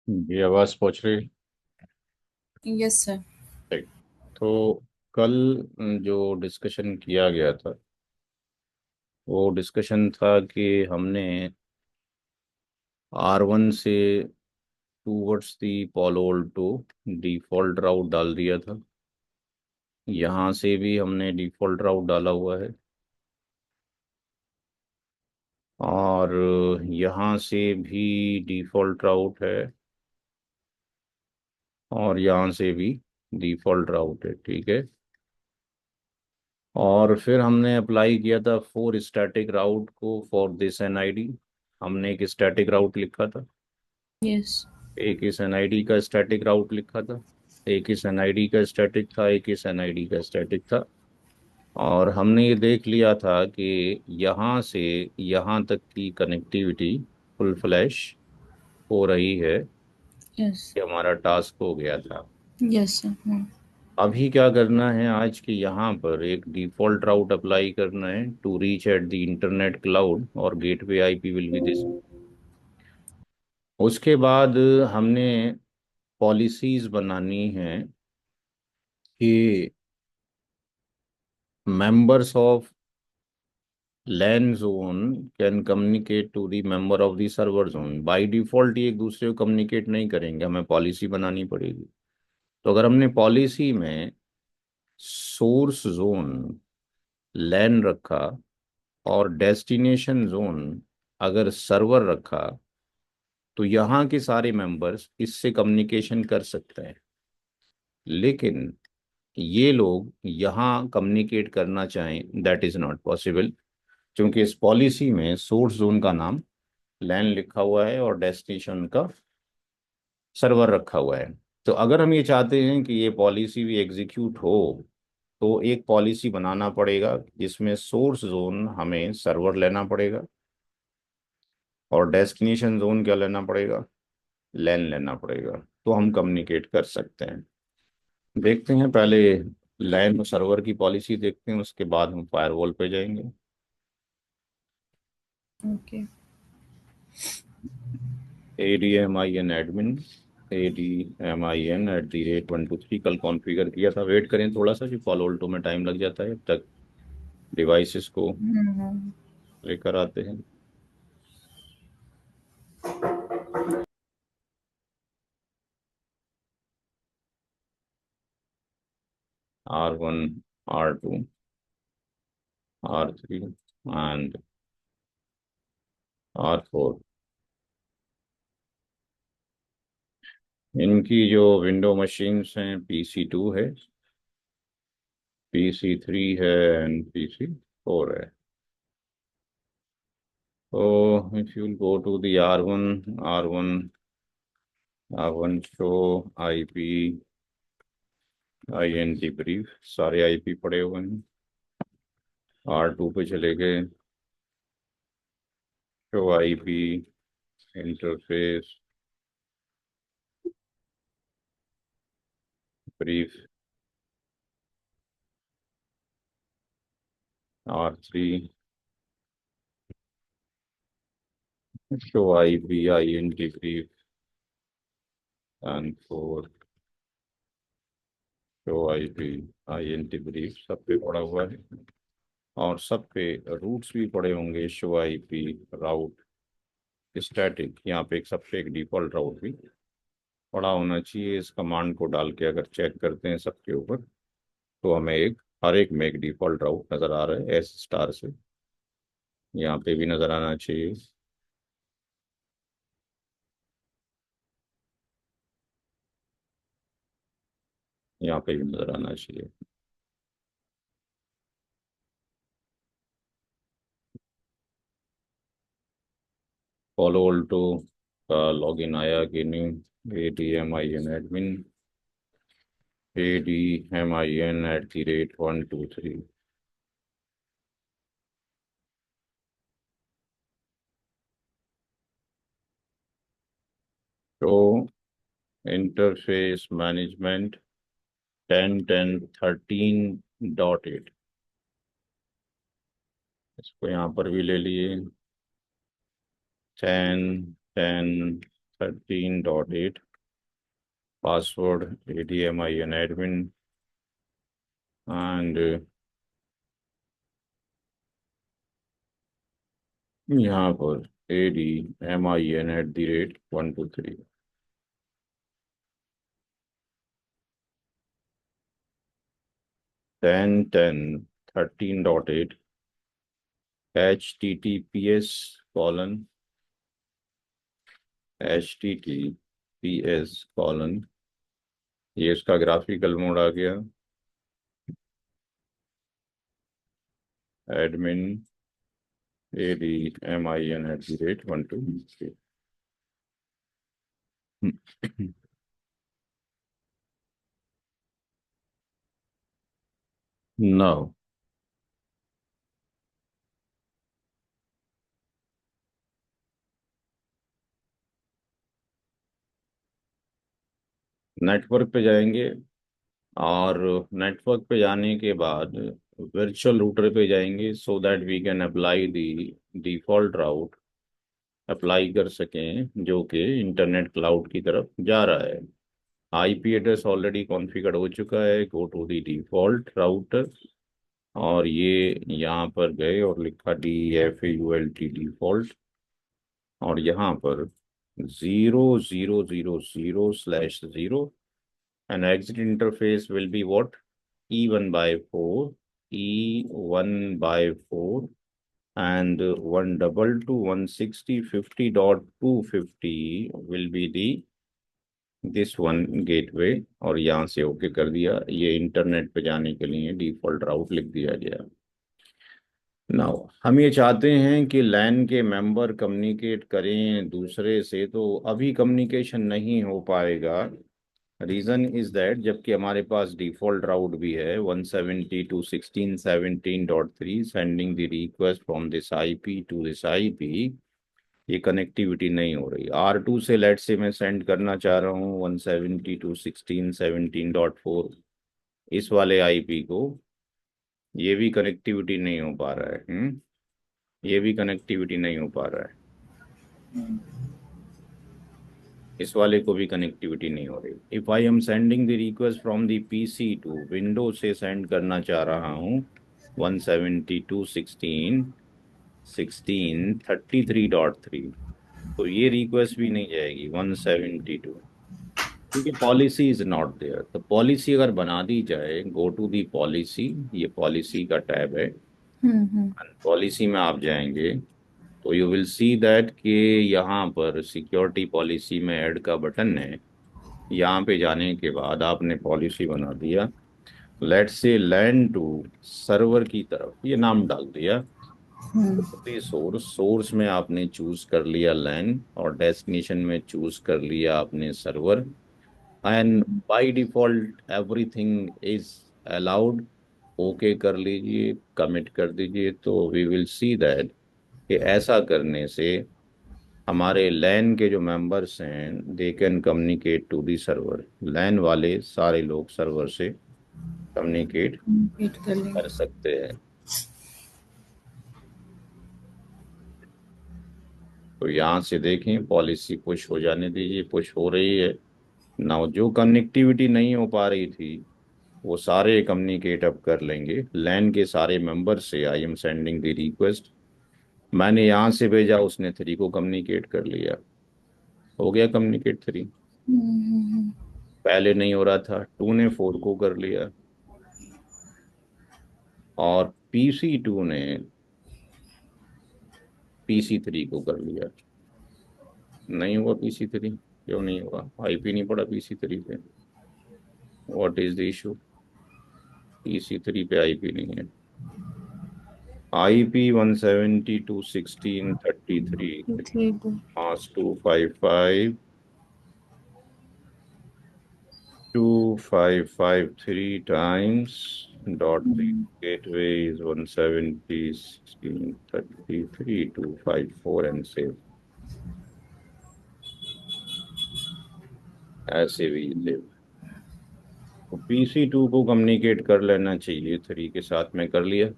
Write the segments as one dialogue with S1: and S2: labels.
S1: ये आवाज़ पहुंच रही।
S2: Yes sir.
S1: ठीक। तो कल जो डिस्कशन किया गया था वो डिस्कशन था कि हमने R1 से टूवर्ड्स दी पोलोल टू डिफॉल्ट राउट डाल दिया था। यहाँ से भी हमने डिफॉल्ट राउट डाला हुआ है और यहाँ से भी डिफॉल्ट राउट है और यहाँ से भी डिफॉल्ट राउट है। ठीक है। और फिर हमने अप्लाई किया था फोर स्टैटिक राउट को फॉर दिस एनआईडी। हमने एक स्टैटिक राउट लिखा था,
S2: यस।
S1: एक इस एनआईडी का स्टैटिक राउट लिखा था, एक इस एनआईडी का स्टैटिक था, एक इस एनआईडी का स्टैटिक था। और हमने ये देख लिया था कि यहाँ से यहाँ तक की कनेक्टिविटी फुल फ्लैश हो रही है
S2: यस।
S1: कि हमारा टास्क हो गया था।
S2: Yes sir. हाँ।
S1: अभी क्या करना है, आज के यहाँ पर एक डिफॉल्ट राउट अप्लाई करना है to reach at the internet cloud और gateway IP will be this. उसके बाद हमने पॉलिसीज बनानी है कि members of LAN zone can communicate to the member of the server zone. By default ये एक दूसरे को कम्युनिकेट नहीं करेंगे, हमें पॉलिसी बनानी पड़ेगी। तो अगर हमने पॉलिसी में सोर्स जोन लैन रखा और डेस्टिनेशन जोन अगर सर्वर रखा तो यहाँ के सारे मेंबर्स इससे कम्युनिकेशन कर सकते हैं। लेकिन ये लोग यहाँ कम्युनिकेट करना चाहें, दैट इज नॉट पॉसिबल, क्योंकि इस पॉलिसी में सोर्स जोन का नाम लैन लिखा हुआ है और डेस्टिनेशन का सर्वर रखा हुआ है। तो अगर हम ये चाहते हैं कि ये पॉलिसी भी एग्जीक्यूट हो तो एक पॉलिसी बनाना पड़ेगा जिसमें सोर्स जोन हमें सर्वर लेना पड़ेगा और डेस्टिनेशन जोन क्या लेना पड़ेगा, लैन लेना पड़ेगा। तो हम कम्युनिकेट कर सकते हैं। देखते हैं पहले लैन और सर्वर की पॉलिसी देखते हैं, उसके बाद हम फायरवॉल पे जाएंगे।
S2: ओके।
S1: ADMIN एडमिन, ADMIN@123 कल कॉन्फ़िगर किया था। वेट करें थोड़ा सा कि फॉलो ऑल्टो में टाइम लग जाता है, अब तक डिवाइसेस को लेकर आते हैं। R1, R2, R3 and R4। इनकी जो विंडो मशीन्स हैं, PC2 है, PC3 है एंड PC4 है। So if you'll go to the R1 show IP INT brief, सारे IP पड़े हुए हैं। R2 पे चले गए, show IP interface brief. R3 show IP INT brief and 4 show IP INT brief। सब पे पड़ा हुआ है और सब पे रूट्स भी पड़े होंगे, शो IP राउट स्टैटिक। यहाँ पे एक सबसे एक डिफॉल्ट राउट भी पड़ा होना चाहिए। इस कमांड को डाल के अगर चेक करते हैं सबके ऊपर तो हमें एक हर एक में एक डिफॉल्ट राउट नज़र आ रहा है, एस स्टार से। यहाँ पे भी नज़र आना चाहिए। यहाँ पे भी नज़र आना चाहिए। फॉलो ऑल्टो का लॉगिन आया कि नहीं, ADMIN एडमिन, ADMIN@123। तो इंटरफेस मैनेजमेंट 10.10.13.8, इसको यहाँ पर भी ले लिए। 10.10.13.8 13.8 पासवर्ड ADMIN एडमिन एंड यहाँ पर ADMIN@123 10.10 13.8 https : ये इसका ग्राफिकल मोड आ गया, एडमिन ADMIN@123। नो, नेटवर्क पे जाएंगे और नेटवर्क पे जाने के बाद वर्चुअल रूटर पे जाएंगे so that we can apply the default route apply कर सकें जो कि इंटरनेट क्लाउड की तरफ जा रहा है। आईपी एड्रेस ऑलरेडी कॉन्फ़िगर हो चुका है, go to the default router, और ये यहाँ पर गए और लिखा DEFAULT डिफॉल्ट, और यहाँ पर 0000/0 and exit interface will be what? E1/4, E1/4, and 122.160.50.250 will be the this one gateway, और यहाँ से ओके कर दिया। ये इंटरनेट पे जाने के लिए डिफॉल्ट राउट लिख दिया गया। नाउ हम ये चाहते हैं कि लैन के मेंबर कम्युनिकेट करें दूसरे से, तो अभी कम्युनिकेशन नहीं हो पाएगा। रीजन इज दैट जबकि हमारे पास डिफॉल्ट राउट भी है 172.16.17.3 sending the request from this IP to this IP, ये कनेक्टिविटी नहीं हो रही। R2 से लेट से मैं सेंड करना चाह रहा हूँ 172.16.17.4 इस वाले आईपी को, ये भी कनेक्टिविटी नहीं हो पा रहा है। ये भी कनेक्टिविटी नहीं हो पा रहा है, इस वाले को भी कनेक्टिविटी नहीं हो रही। If I am sending the request from the PC to window से सेंड करना चाह रहा हूँ 172.16.16.33.3, तो ये रिक्वेस्ट भी नहीं जाएगी 172, क्योंकि पॉलिसी इज नॉट देयर। तो पॉलिसी अगर बना दी जाए, गो टू दी पॉलिसी, ये पॉलिसी का टैब है,
S2: हम्म।
S1: पॉलिसी में आप जाएंगे तो यू विल सी दैट कि यहाँ पर सिक्योरिटी पॉलिसी में ऐड का बटन है। यहाँ पे जाने के बाद आपने पॉलिसी बना दिया, let's say LAN to server की तरफ ये नाम डाल दिया। सोर्स सोर्स में आपने चूज कर लिया लैन, और डेस्टिनेशन में चूज कर लिया आपने server, and by default everything is allowed. Okay कर लीजिए, कमिट कर दीजिए, तो वी विल सी दैट कि ऐसा करने से हमारे लैन के जो मेंबर्स हैं they can communicate to the server. LAN वाले सारे लोग सर्वर से कम्युनिकेट
S2: वेट कर
S1: कर
S2: लेंगे।
S1: सकते हैं। तो यहाँ से देखें, पॉलिसी पुश हो जाने दीजिए, पुश हो रही है ना। जो कनेक्टिविटी नहीं हो पा रही थी वो सारे कम्युनिकेट अब कर लेंगे लैन के सारे मेंबर से। आई एम सेंडिंग द रिक्वेस्ट, मैंने यहाँ से भेजा, उसने 3 को कम्युनिकेट कर लिया, हो गया कम्युनिकेट 3।
S2: हम्म।
S1: पहले नहीं हो रहा था, 2 ने 4 को कर लिया, और PC2 ने PC3 को कर लिया। नहीं हुआ PC3, क्यों नहीं हुआ? आईपी नहीं पड़ा PC3 पे, what is the issue? PC3 पे आईपी नहीं है। आईपी 172.16.33
S2: ठीक है।
S1: पास 255 times dot the gateway is 170.16.33.254 and save, ऐसे भी लिव। PC2 को कम्युनिकेट कर लेना चाहिए 3 के साथ में, कर लिया।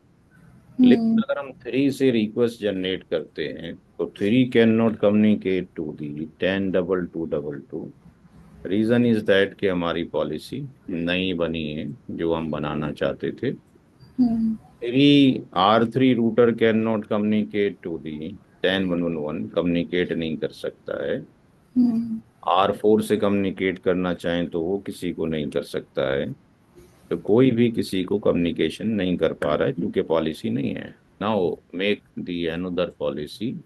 S1: लेकिन
S2: हम्म
S1: अगर हम थ्री से रिक्वेस्ट जनरेट करते हैं तो three can not communicate to the 10 2 2 2। Reason is that कि हमारी पॉलिसी नई बनी है जो हम बनाना चाहते थे।
S2: Hmm
S1: three R3 router can not communicate to the 10 1 1 1, कम्युनिकेट नहीं कर सकता है।
S2: हम्म
S1: R4 से कम्युनिकेट करना चाहें तो वो किसी को नहीं कर सकता है। तो कोई भी किसी को कम्युनिकेशन नहीं कर पा रहा है क्योंकि पॉलिसी नहीं है। Now make the another policy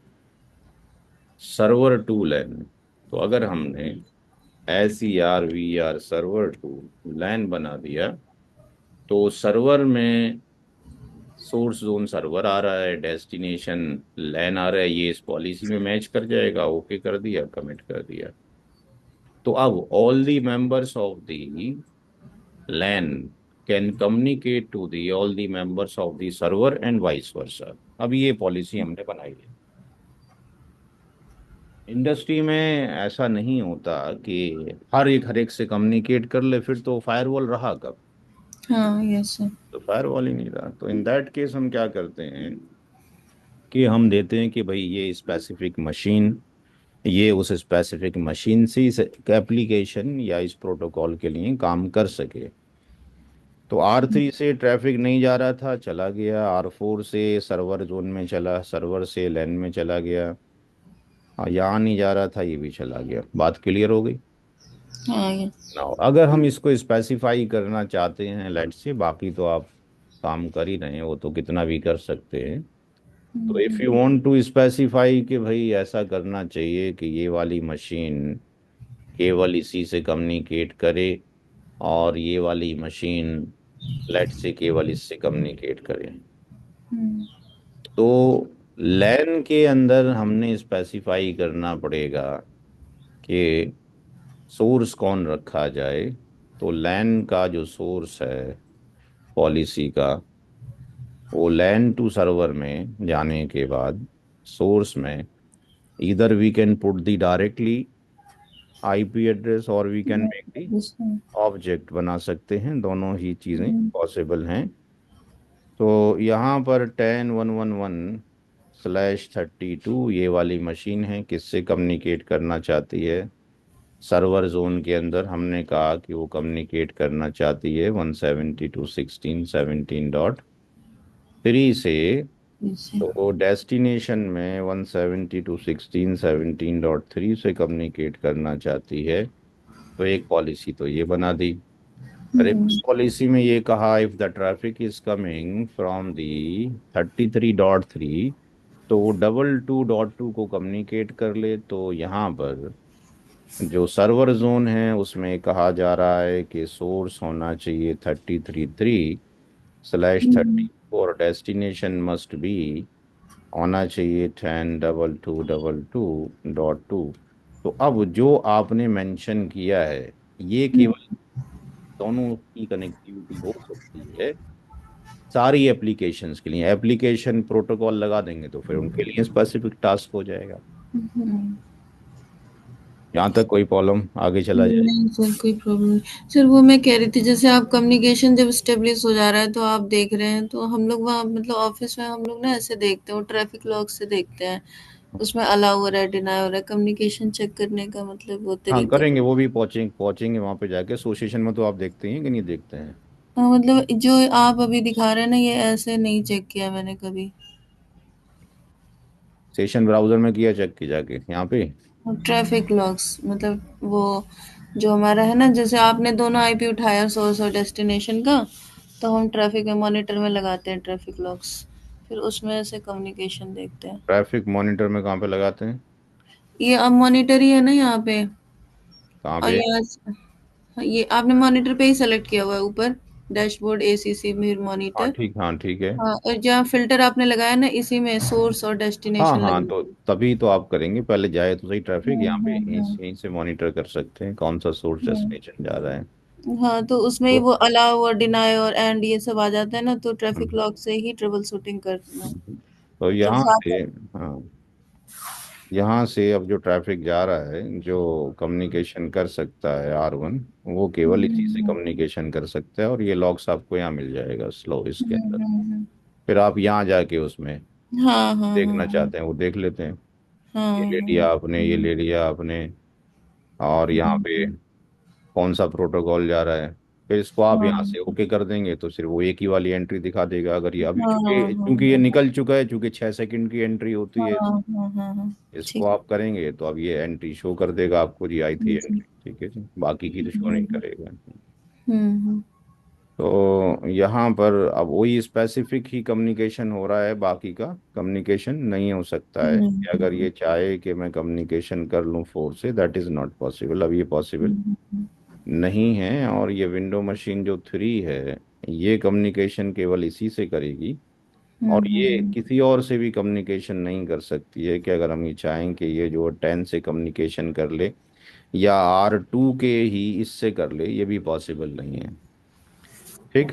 S1: server to LAN. तो अगर हमने SERVR सर्वर टू लैन बना दिया तो सर्वर में सोर्स जोन सर्वर आ रहा है, डेस्टिनेशन लैन आ रहा है, ये इस पॉलिसी में मैच कर जाएगा। ओके कर दिया, कमिट कर दिया। तो अब all the members of the LAN can communicate to the all the members of the server and vice versa. अब ये पॉलिसी हमने बनाई है। इंडस्ट्री में ऐसा नहीं होता कि हर एक से कम्युनिकेट कर ले, फिर तो फायरवॉल रहा कब।
S2: हाँ यस सर।
S1: तो फायरवॉल ही नहीं रहा, तो इन दैट केस हम क्या करते हैं कि हम देते हैं कि भाई ये स्पेसिफिक मशीन, ये उस स्पेसिफिक मशीन से इस एप्लीकेशन या इस प्रोटोकॉल के लिए काम कर सके। तो R3 से ट्रैफिक नहीं जा रहा था, चला गया। R4 से सर्वर जोन में चला, सर्वर से लैन में चला गया। यहाँ नहीं जा रहा था, ये भी चला गया। बात क्लियर हो गई।
S2: हाँ यस।
S1: ना अगर हम इसको स्पेसिफाई करना चाहते हैं, लेट से, बाकी तो आप काम कर ही रहे हैं, वो तो कितना भी कर सकते हैं। तो if
S2: hmm
S1: you want to specify कि भाई ऐसा करना चाहिए कि ये वाली मशीन केवल इसी से कम्युनिकेट करे और ये वाली मशीन लेट से केवल इससे कम्युनिकेट करे,
S2: हम्म
S1: तो लैन के अंदर हमने स्पेसिफाई करना पड़ेगा कि सोर्स कौन रखा जाए। तो लैन का जो सोर्स है पॉलिसी का, वो लैन टू सर्वर में जाने के बाद सोर्स में इधर we can put the directly IP address और we can make the
S2: yes sir.
S1: Object बना सकते हैं। दोनों ही चीज़ें
S2: हम्म
S1: पॉसिबल हैं। तो यहाँ पर 10 1 1 1/32 ये वाली मशीन है, किससे कम्युनिकेट करना चाहती है। सर्वर जोन के अंदर हमने कहा कि वो कम्युनिकेट करना चाहती है 172.16.17.3 से।
S2: Yes sir.
S1: तो डेस्टिनेशन में 172.16.17.3 से कम्युनिकेट करना चाहती है। तो एक पॉलिसी तो ये बना दी। रिवर्स
S2: हम्म
S1: पॉलिसी में ये कहा if the traffic is coming from दी 33.3, तो वो 22.2 को कम्युनिकेट कर ले। तो यहाँ पर जो सर्वर जोन है उसमें कहा जा रहा है कि सोर्स होना चाहिए 33.3/30,
S2: हम्म
S1: और डेस्टिनेशन मस्ट बी होना चाहिए 10 2 2 2.2। तो अब जो आपने मेंशन किया है ये केवल दोनों की कनेक्टिविटी हो सकती है सारी एप्लीकेशंस के लिए। एप्लीकेशन प्रोटोकॉल लगा देंगे तो फिर उनके लिए स्पेसिफिक टास्क हो जाएगा।
S2: हम्म।
S1: यहाँ तक कोई प्रॉब्लम आगे चला जाए।
S2: नहीं सर कोई प्रॉब्लम नहीं सर। वो मैं कह रही थी जैसे आप कम्युनिकेशन जब स्टेब्लिश हो जा रहा है तो आप देख रहे हैं तो हम लोग वहाँ मतलब ऑफिस में हम लोग ना ऐसे देखते हैं, वो ट्रैफिक लॉग से देखते हैं उसमें अलाउ हो रहा है डिनाई हो रहा है, कम्युनिकेशन चेक करने का मतलब वो
S1: हाँ
S2: तरीका।
S1: करेंगे, वो भी पहुंचेंगे पहुंचेंगे वहां पे जाके। एसोसिएशन में तो आप देखते हैं कि नहीं देखते हैं।
S2: हाँ मतलब जो आप अभी दिखा रहे हैं ना ये ऐसे नहीं चेक किया मैंने कभी।
S1: सेशन ब्राउजर में किया चेक की जाके यहाँ पे।
S2: ट्रैफिक लॉग्स मतलब वो जो हमारा है ना, जैसे आपने दोनों आईपी उठाया सोर्स और डेस्टिनेशन का, तो हम ट्रैफिक में मॉनिटर में लगाते हैं ट्रैफिक लॉग्स, फिर उसमें से कम्युनिकेशन देखते हैं।
S1: ट्रैफिक मॉनिटर में कहाँ पे लगाते हैं।
S2: ये अब मॉनिटर ही है ना यहाँ पे।
S1: कहाँ
S2: और
S1: पे।
S2: ये आपने मॉनिटर पे ही सेलेक्ट किया हुआ है ऊपर, डैशबोर्ड एसीसी मिर
S1: हाँ
S2: मॉनिटर।
S1: ठीक, हाँ ठीक है।
S2: हाँ और जहाँ फिल्टर आपने लगाया ना इसी में सोर्स और
S1: हाँ
S2: डेस्टिनेशन
S1: हाँ,
S2: लगी
S1: तो
S2: हुई
S1: तभी तो आप करेंगे, पहले जाए तो सही ट्रैफिक।
S2: है।
S1: यहाँ पे यहीं से मॉनिटर कर सकते हैं कौन सा सोर्स
S2: हम्म।
S1: डेस्टिनेशन जा रहा है।
S2: हाँ तो उसमें ही
S1: तो
S2: वो अलाउ और डिनाई और एंड ये सब आ जाता है ना, तो ट्रैफिक
S1: हम्म,
S2: लॉग से ही ट्रबल शूटिंग करना है।
S1: तो
S2: फिर
S1: यहाँ
S2: साथ
S1: से, हाँ, यहाँ से अब जो ट्रैफिक जा रहा है जो कम्युनिकेशन कर सकता है R1, वो केवल इसी से
S2: हम्म
S1: कम्युनिकेशन कर सकता है। और ये लॉग्स आपको यहाँ मिल जाएगा स्लो इसके
S2: हम्म
S1: अंदर।
S2: हम्म
S1: फिर आप यहाँ जाके उसमें
S2: हाँ, हाँ, हाँ,
S1: देखना
S2: हाँ।
S1: चाहते हैं वो देख लेते हैं।
S2: हाँ,
S1: ये ले
S2: हाँ।
S1: लिया आपने, ये ले लिया आपने, और यहाँ
S2: हुँ,
S1: पे
S2: हुँ।
S1: कौन सा प्रोटोकॉल जा रहा है। फिर इसको आप यहाँ
S2: हाँ।
S1: से ओके कर देंगे तो सिर्फ वो एक ही वाली एंट्री दिखा देगा। अगर ये अभी
S2: हाँ, हाँ,
S1: चूंकि
S2: हाँ,
S1: चूंकि ये
S2: हाँ।
S1: निकल चुका है, चूंकि 6 सेकंड की एंट्री होती
S2: हाँ,
S1: है,
S2: हाँ, हाँ, हाँ।
S1: इसको
S2: ठीक है।
S1: आप करेंगे तो अब ये एंट्री शो कर देगा आपको, जी आई थी
S2: जी।
S1: एंट्री, ठीक है जी, बाकी की तो शो
S2: हुँ,
S1: नहीं
S2: हुँ।
S1: करेगा।
S2: हुँ, हुँ।
S1: तो यहाँ पर अब वही स्पेसिफिक ही कम्युनिकेशन हो रहा है, बाकी का कम्युनिकेशन नहीं हो सकता है।
S2: हुँ,
S1: कि अगर ये
S2: हुँ।
S1: चाहे कि मैं कम्युनिकेशन कर लूँ फोर से, दैट इज़ नॉट पॉसिबल, अब ये पॉसिबल
S2: हुँ, हुँ।
S1: नहीं है। और ये विंडो मशीन जो 3 है, ये कम्युनिकेशन केवल इसी से करेगी,
S2: हुँ,
S1: और
S2: हुँ,
S1: ये
S2: हुँ।
S1: किसी और से भी कम्युनिकेशन नहीं कर सकती है। कि अगर हम ये चाहें कि ये जो 10 से कम्युनिकेशन कर ले या R2 के ही इससे कर ले, ये भी पॉसिबल नहीं है। ठीक।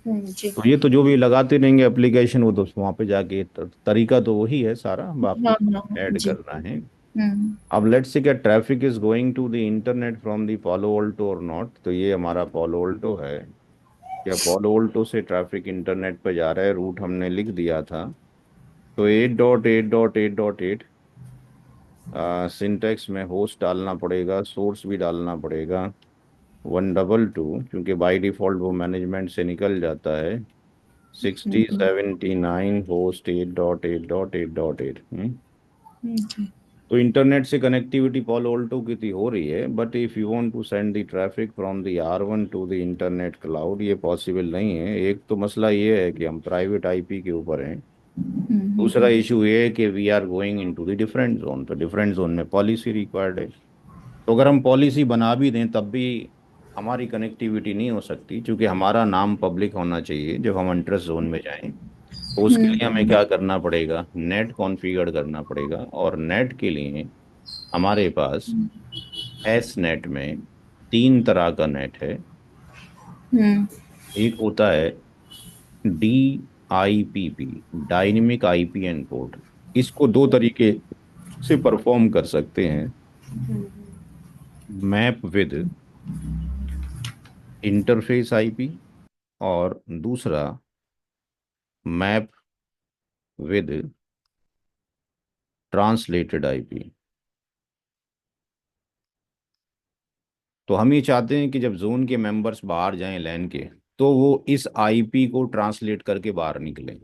S2: हुँ, जी।
S1: तो ये तो जो भी लगाते रहेंगे एप्लीकेशन, वो तो वहाँ पे जाके तरीका तो वही है सारा, बाकी
S2: हाँ, हाँ, हाँ।
S1: ऐड
S2: जी।
S1: करना है।
S2: हुँ।
S1: अब लेट्स से क्या traffic is going to the internet from the Palo Alto or not, तो ये हमारा पोलो ऑल्टो है। क्या पोलो ऑल्टो से ट्रैफिक इंटरनेट पे जा रहा है, रूट हमने लिख दिया था। तो 8.8.8.8 सिंटेक्स में होस्ट डालना पड़ेगा, सोर्स भी डालना पड़ेगा, 122, क्योंकि बाय डिफॉल्ट वो मैनेजमेंट से निकल जाता है।
S2: हुँ,
S1: 6079 होस्ट 8.8.8.8।
S2: जी।
S1: तो इंटरनेट से कनेक्टिविटी पॉल ऑल्टो की थी हो रही है, but if you want to send the traffic from the R1 to the internet cloud, ये पॉसिबल नहीं है। एक तो मसला ये है कि हम प्राइवेट आईपी के ऊपर हैं।
S2: हुँ, हुँ,
S1: दूसरा
S2: हुँ।
S1: इशू ये है कि we are going into the different zone, तो डिफरेंट जोन में पॉलिसी रिक्वायर्ड है। तो अगर हम पॉलिसी बना भी दें तब भी हमारी कनेक्टिविटी नहीं हो सकती, क्योंकि हमारा नाम पब्लिक होना चाहिए जब हम इंटरेस्ट जोन में जाएं। तो उसके
S2: हुँ,
S1: लिए हमें
S2: हुँ।
S1: क्या करना पड़ेगा, नेट कॉन्फ़िगर करना पड़ेगा। और नेट के लिए हमारे पास एस नेट में 3 तरह का नेट है।
S2: हुँ,
S1: एक होता है DIPP, डायनेमिक आईपी एनकोड। इसको दो तरीके से परफॉर्म कर सकते हैं, मैप विद इंटरफेस आईपी, और दूसरा मैप विद ट्रांसलेटेड आईपी। तो हम ये चाहते हैं कि जब जोन के मेंबर्स बाहर जाएं लैन के, तो वो इस आईपी को ट्रांसलेट करके बाहर निकलें।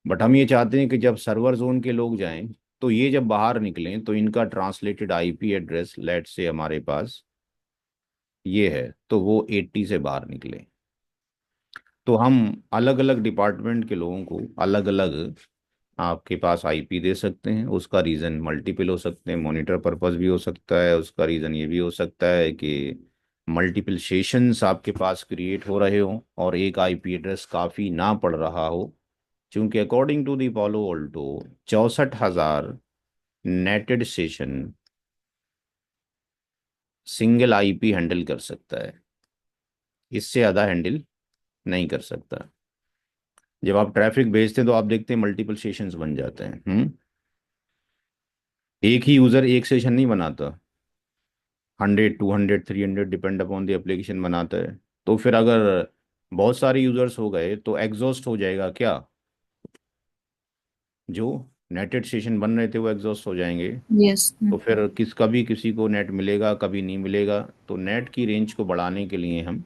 S1: बट हम ये चाहते हैं कि जब सर्वर जोन के लोग जाएं, तो ये जब बाहर निकलें तो इनका ट्रांसलेटेड आईपी एड्रेस, लेट से हमारे पास ये है, तो वो 80 से बाहर निकले। तो हम अलग अलग डिपार्टमेंट के लोगों को अलग अलग आपके पास आईपी दे सकते हैं। उसका रीज़न मल्टीपल हो सकते हैं, मॉनिटर पर्पस भी हो सकता है। उसका रीज़न ये भी हो सकता है कि मल्टीपल सेशंस आपके पास क्रिएट हो रहे हो और एक आईपी एड्रेस काफ़ी ना पड़ रहा हो। क्योंकि according to the Palo Alto 64,000 NATed session single IP handle कर सकता है, इससे ज़्यादा हैंडल नहीं कर सकता। जब आप ट्रैफिक भेजते हैं तो आप देखते हैं मल्टीपल सेशंस बन जाते हैं। एक ही यूज़र एक सेशन नहीं बनाता, 100 200 300 डिपेंड अपॉन द एप्लीकेशन बनाता है। तो फिर अगर बहुत सारे यूजर्स हो गए तो एग्जॉस्ट हो जाएगा क्या, जो नेटेड सेशन बन रहे थे वो एग्जॉस्ट हो जाएंगे।
S2: यस। हुँ।
S1: तो फिर कभी किसी को नेट मिलेगा, कभी नहीं मिलेगा। तो नेट की रेंज को बढ़ाने के लिए हम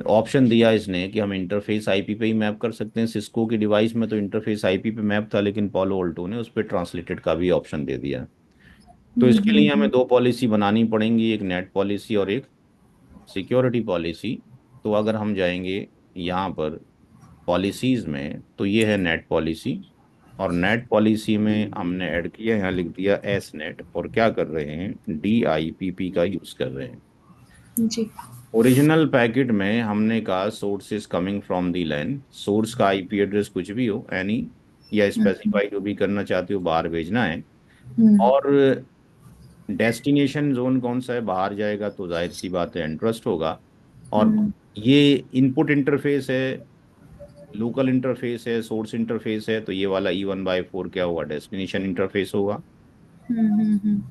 S1: ऑप्शन दिया इसने कि हम इंटरफेस आईपी पे ही मैप कर सकते हैं। सिस्को की डिवाइस में तो इंटरफेस आईपी पे मैप था, लेकिन पॉलो ऑल्टो ने उस पर ट्रांसलेटेड का भी ऑप्शन दे दिया। तो
S2: हुँ,
S1: इसके
S2: हुँ,
S1: लिए हमें
S2: हुँ।
S1: दो पॉलिसी बनानी पड़ेंगी, एक नेट पॉलिसी और एक सिक्योरिटी पॉलिसी। तो अगर हम जाएंगे यहाँ पर पॉलिसीज में, तो ये है नेट पॉलिसी। और नेट पॉलिसी में हमने ऐड किया, यहाँ लिख दिया एस नेट, और क्या कर रहे हैं, DIPP का यूज़ कर रहे हैं।
S2: जी।
S1: ओरिजिनल पैकेट में हमने कहा source is coming from the LAN, source का आईपी एड्रेस कुछ भी हो एनी, या
S2: हुँ, हुँ।
S1: स्पेसिफाई जो भी करना चाहते हो बाहर भेजना है।
S2: हुँ,
S1: और डेस्टिनेशन जोन कौन सा है, बाहर जाएगा तो जाहिर सी बात है इंटरेस्ट होगा। और
S2: हुँ।
S1: ये इनपुट इंटरफेस है, लोकल इंटरफेस है, सोर्स इंटरफेस है, तो ये वाला E1/4 क्या होगा, डेस्टिनेशन इंटरफेस होगा।
S2: हुँ, हुँ, हुँ।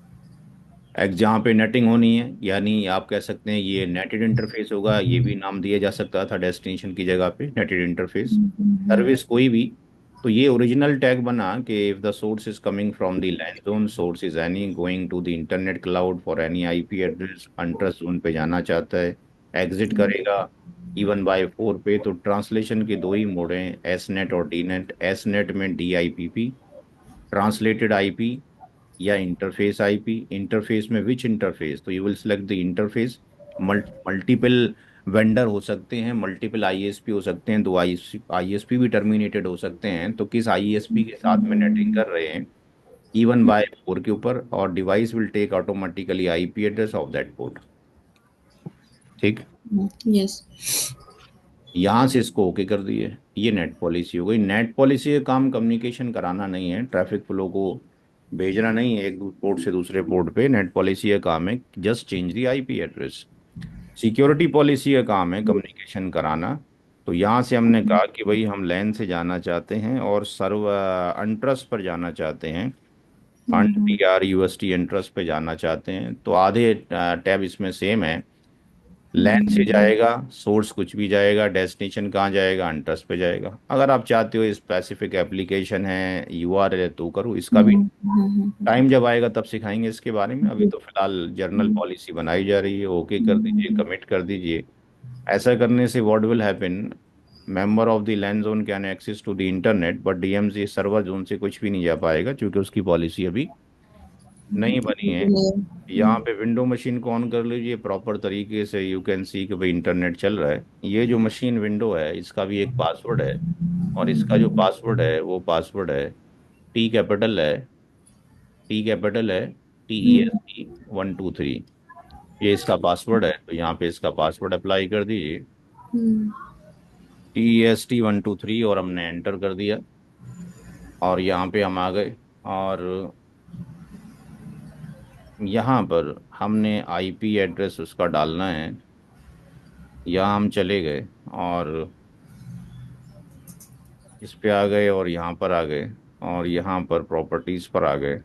S1: एक जहाँ पे नेटिंग होनी है, यानी आप कह सकते हैं ये नेटेड इंटरफेस होगा, ये भी नाम दिया जा सकता था डेस्टिनेशन की जगह पे, नेटेड इंटरफेस। सर्विस कोई भी, तो ये ओरिजिनल टैग बना कि if the source is coming from the LAN zone, source is any going to the internet cloud for any IP address, untrust zone पे जाना चाहता है, एग्जिट करेगा इवन बाय 4 पे। तो ट्रांसलेशन के दो ही मोड हैं, एस नेट और डी नेट। एस नेट में D I P P, translated IP, या इंटरफेस आईपी। इंटरफेस में विच इंटरफेस, तो you will select the interface. Multiple vendor हो सकते हैं, मल्टीपल आईएसपी हो सकते हैं, दो आईएसपी भी टर्मिनेटेड हो सकते हैं, तो किस आईएसपी के साथ में नेटिंग कर रहे हैं, इवन बाय 4 के ऊपर, और device will take automatically IP address of that port. ठीक।
S2: यस।
S1: यहाँ से इसको ओके कर दिए, ये नेट पॉलिसी हो गई। नेट पॉलिसी का काम कम्युनिकेशन कराना नहीं है, ट्रैफिक फ्लो को भेजना नहीं है एक पोर्ट से दूसरे पोर्ट पे। नेट पॉलिसी का काम है just change the IP address. Security policy का काम है कम्युनिकेशन कराना। तो यहाँ से हमने कहा कि भाई हम लैन से जाना चाहते हैं और सर्व अनट्रस्ट पर जाना चाहते हैं, अनटीआर यूएसटी इंटरेस्ट पे जाना चाहते हैं, तो आधे टैब इसमें सेम है। लैन से जाएगा, सोर्स कुछ भी जाएगा, डेस्टिनेशन कहाँ जाएगा, अनट्रस्ट पे जाएगा। अगर आप चाहते हो स्पेसिफिक एप्लीकेशन है, यूआरएल है, तो करो, इसका भी टाइम जब आएगा तब सिखाएंगे इसके बारे में। अभी तो फिलहाल जर्नल पॉलिसी बनाई जा रही है, ओके कर दीजिए, कमिट कर दीजिए। ऐसा करने से what will happen, member of the LAN zone can access to the internet, but DMZ server zone से कुछ भी नहीं जा पाएगा, क्योंकि उसकी पॉलिसी अभी नहीं बनी है। यहाँ पे विंडो मशीन को ऑन कर लीजिए प्रॉपर तरीके से, यू कैन सी कि भाई इंटरनेट चल रहा है। ये जो मशीन विंडो है इसका भी एक पासवर्ड है, और इसका जो पासवर्ड है वो पासवर्ड है, टी कैपिटल है, टी कैपिटल है, TEST 1 2 3। ये इसका पासवर्ड है, तो यहाँ पे इसका पासवर्ड अप्लाई कर दीजिए, TEST 1 2 3, और हमने एंटर कर दिया। और यहाँ पे हम आ गए, और यहाँ पर हमने आईपी एड्रेस उसका डालना है। यहाँ हम चले गए और इस पे आ गए, और यहाँ पर आ गए, और यहाँ पर प्रॉपर्टीज पर आ गए,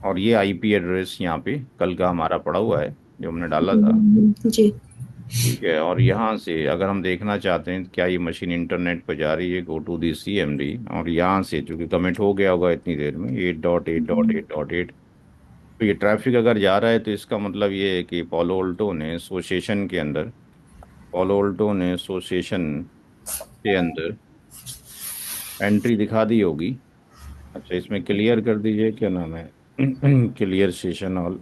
S1: और ये आईपी एड्रेस यहाँ पे कल का हमारा पड़ा हुआ है जो हमने डाला था।
S2: जी।
S1: ठीक है, और यहाँ से अगर हम देखना चाहते हैं क्या ये मशीन इंटरनेट पर जा रही है, गो टू दी CMD, और यहाँ से चूंकि कमिट हो गया होगा इतनी देर में 8.8.8.8, तो ये ट्रैफिक अगर जा रहा है तो इसका मतलब ये है कि पॉलो ऑल्टो ने एसोसिएशन के अंदर एंट्री दिखा दी होगी। अच्छा, इसमें क्लियर कर दीजिए, क्या नाम है, clear session all.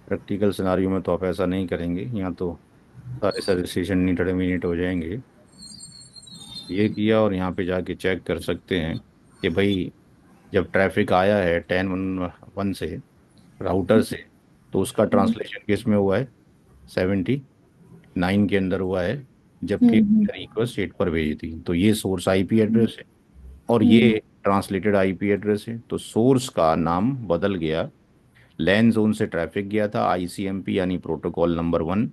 S1: Practical scenario में तो आप ऐसा नहीं करेंगे, यहाँ तो सारे सारे सेशन टर्मिनेट हो जाएंगे। ये किया, और यहाँ पे जाके चेक कर सकते हैं कि भाई जब ट्रैफिक आया है 10.1 से, राउटर से, तो उसका ट्रांसलेशन किस में हुआ है, 79 के अंदर हुआ है, जबकि रिक्वेस्ट 8 पर भेजी थी। तो ये सोर्स आईपी एड्रेस है, और ये ट्रांसलेटेड आईपी एड्रेस है। तो सोर्स का नाम बदल गया, लैन जोन से ट्रैफिक गया था आईसीएमपी यानी प्रोटोकॉल नंबर 1,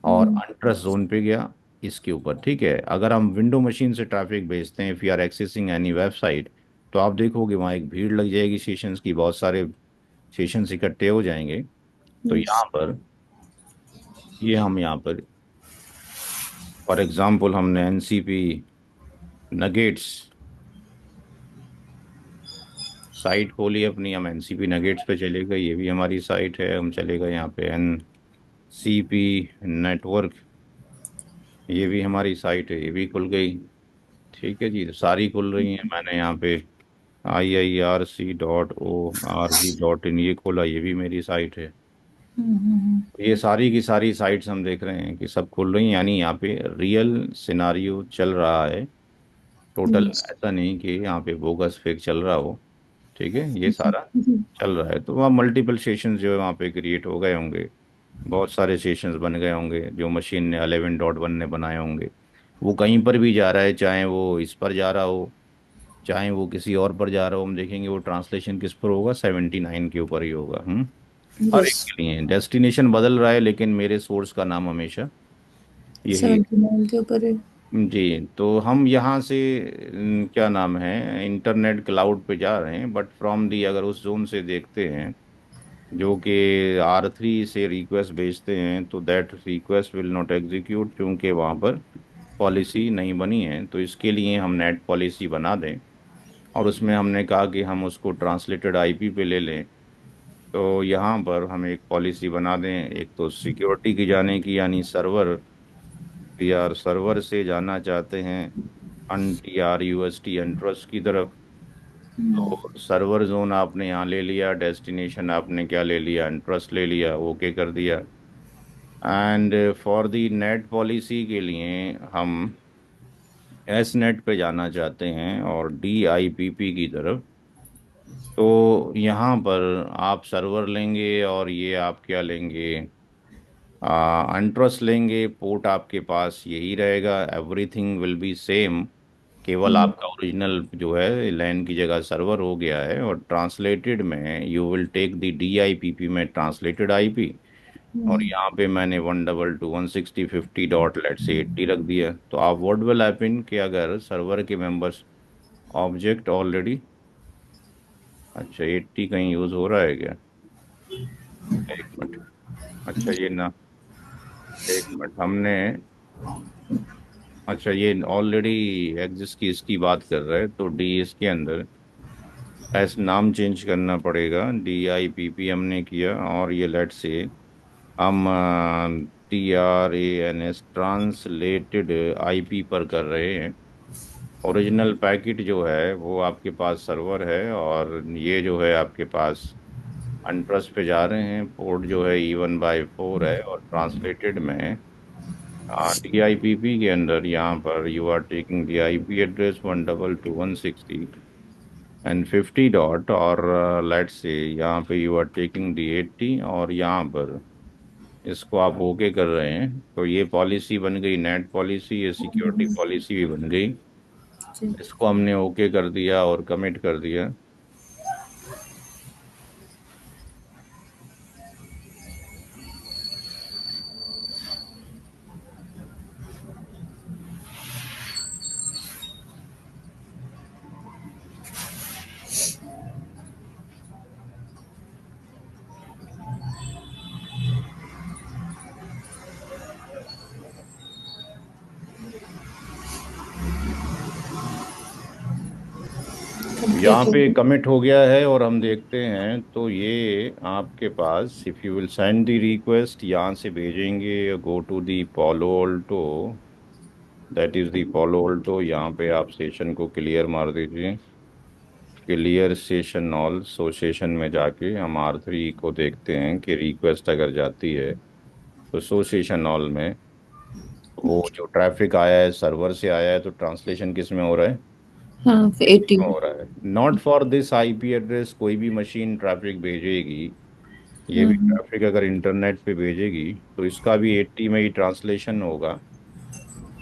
S1: और अनट्रस्ट जोन पे गया इसके ऊपर। ठीक है, अगर हम विंडो मशीन से ट्रैफिक भेजते हैं, if you are accessing any website, तो आप देखोगे वहाँ एक भीड़ लग जाएगी सेशंस की, बहुत सारे सेशंस इकट्ठे हो जाएंगे। तो
S2: यस।
S1: यहाँ पर, ये हम यहाँ पर फॉर एग्जांपल हमने एनसीपी नगेट्स साइट खोली अपनी, हम एनसीपी नगेट्स पे चले गए, ये भी हमारी साइट है। हम चले गए यहाँ पे एनसीपी नेटवर्क, ये भी हमारी साइट है, ये भी खुल गई। ठीक है जी, तो सारी खुल रही हैं। मैंने यहाँ पे IIRC.org.in ये खोला, ये भी मेरी साइट है। ये सारी की सारी साइट्स हम देख रहे हैं कि सब खुल रही हैं, यानी यहाँ पे रियल सिनारियो चल रहा है टोटल,
S2: यस।
S1: ऐसा नहीं कि यहाँ पे बोगस फेक चल रहा हो। ठीक है, ये सारा चल रहा है। तो वहाँ मल्टीपल सेशंस जो है वहाँ पे क्रिएट हो गए होंगे, बहुत सारे सेशंस बन गए होंगे जो मशीन ने 11.1 ने बनाए होंगे। वो कहीं पर भी जा रहा है, चाहे वो इस पर जा रहा हो, चाहे वो किसी और पर जा रहा हो, हम देखेंगे वो ट्रांसलेशन किस पर होगा, 79 के ऊपर ही होगा। हर
S2: यस।
S1: एक के लिए डेस्टिनेशन बदल रहा है, लेकिन मेरे सोर्स का नाम हमेशा यही है।
S2: 79 के ऊपर है।
S1: जी, तो हम यहाँ से क्या नाम है, इंटरनेट क्लाउड पे जा रहे हैं, बट फ्रॉम दी अगर उस जोन से देखते हैं जो कि R3 से रिक्वेस्ट भेजते हैं, तो that request will not execute, क्योंकि वहाँ पर पॉलिसी नहीं बनी है। तो इसके लिए हम नेट पॉलिसी बना दें, और उसमें हमने कहा कि हम उसको ट्रांसलेटेड आईपी पे ले लें। तो यहाँ पर हम एक पॉलिसी बना दें, एक तो सिक्योरिटी की जाने की, यानी सर्वर, यार सर्वर से जाना चाहते हैं अन TRUST एंट्रस्ट की तरफ। तो सर्वर जोन आपने यहाँ ले लिया, डेस्टिनेशन आपने क्या ले लिया, एंट्रस्ट ले लिया, ओके कर दिया। And for the NAT policy के लिए हम एस नेट पे जाना चाहते हैं और DIPP की तरफ। तो यहाँ पर आप सर्वर लेंगे और ये आप क्या लेंगे, इंटरेस्ट लेंगे। पोर्ट आपके पास यही रहेगा, एवरीथिंग विल बी सेम। केवल
S2: हुँ,
S1: आपका ओरिजिनल जो है लैन की जगह सर्वर हो गया है, और ट्रांसलेटेड में you will take the DIPP में ट्रांसलेटेड आईपी। और
S2: हुँ,
S1: यहाँ पे मैंने 122.160.50 रख दिया। तो आप वर्ड विल हैपन कि अगर सर्वर के मेंबर्स ऑब्जेक्ट ऑलरेडी, अच्छा 80 कहीं यूज हो रहा है क्या, एक मिनट। अच्छा ये ना, एक मिनट हमने, अच्छा ये ऑलरेडी एग्जिस्ट की इसकी बात कर रहे हैं, तो डी इसके अंदर एस नाम चेंज करना पड़ेगा, DIPP हमने किया, और ये लेट से हम TRANS ट्रांसलेटेड आईपी पर कर रहे हैं। ओरिजिनल पैकेट जो है वो आपके पास सर्वर है, और ये जो है आपके पास अनट्रस्ट पे जा रहे हैं। पोर्ट जो है E1/4 है, और ट्रांसलेटेड में DIPP के अंदर यहाँ पर you are taking the IP address 122.160 and 50 और लेट से यहाँ पे यू आर टेकिंग द 80, और यहाँ पर इसको आप ओके कर रहे हैं। तो ये पॉलिसी बन गई नेट पॉलिसी, ये सिक्योरिटी पॉलिसी भी बन गई।
S2: जी।
S1: इसको हमने ओके कर दिया और कमिट कर दिया। यहाँ
S2: कंप्लीट हो
S1: पे
S2: गया।
S1: कमिट हो गया है, और हम देखते हैं तो ये आपके पास, if you will send the request, यहाँ से भेजेंगे go to the Palo Alto, that is the Palo Alto. यहाँ पे आप सेशन को क्लियर मार दीजिए, clear session all. So session में जाके हम R3 को देखते हैं कि रिक्वेस्ट अगर जाती है, तो सो सेशन ऑल में वो जो ट्रैफिक आया है सर्वर से आया है, तो ट्रांसलेशन किस में हो रहा है,
S2: हाँ, फिर 80
S1: हो रहा है। Not for this IP address कोई भी मशीन ट्रैफिक भेजेगी, ये
S2: हाँ,
S1: भी
S2: हाँ,
S1: ट्रैफिक अगर इंटरनेट पे भेजेगी, तो इसका भी 80 में ही ट्रांसलेशन होगा।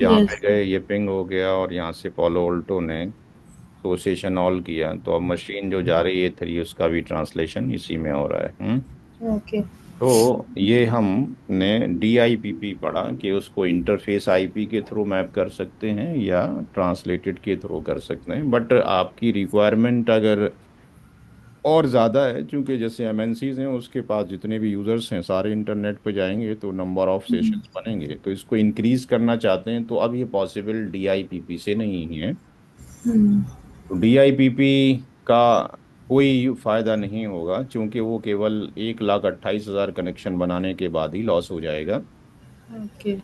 S1: यहाँ पे
S2: यस,
S1: गए, ये पिंग हो गया, और यहाँ से पोलो ऑल्टो ने एसोसिएशन ऑल किया, तो अब मशीन जो जा रही है 3 उसका भी ट्रांसलेशन इसी में हो रहा है।
S2: ओके।
S1: तो ये हमने DIPP पढ़ा कि उसको इंटरफेस IP के थ्रू मैप कर सकते हैं या ट्रांसलेटेड के थ्रू कर सकते हैं, बट आपकी रिक्वायरमेंट अगर और ज़्यादा है, क्योंकि जैसे MNCs हैं उसके पास जितने भी यूज़र्स हैं सारे इंटरनेट पे जाएंगे, तो नंबर ऑफ
S2: हुँ,
S1: सेशंस बनेंगे, तो इसको इंक्रीज करना चाहते हैं, तो अब ये पॉसिबल DIPP से नहीं है।
S2: हुँ,
S1: तो DIPP का कोई फायदा नहीं होगा, क्योंकि वो केवल 1,28,000 कनेक्शन बनाने के बाद ही लॉस हो जाएगा।
S2: ओके।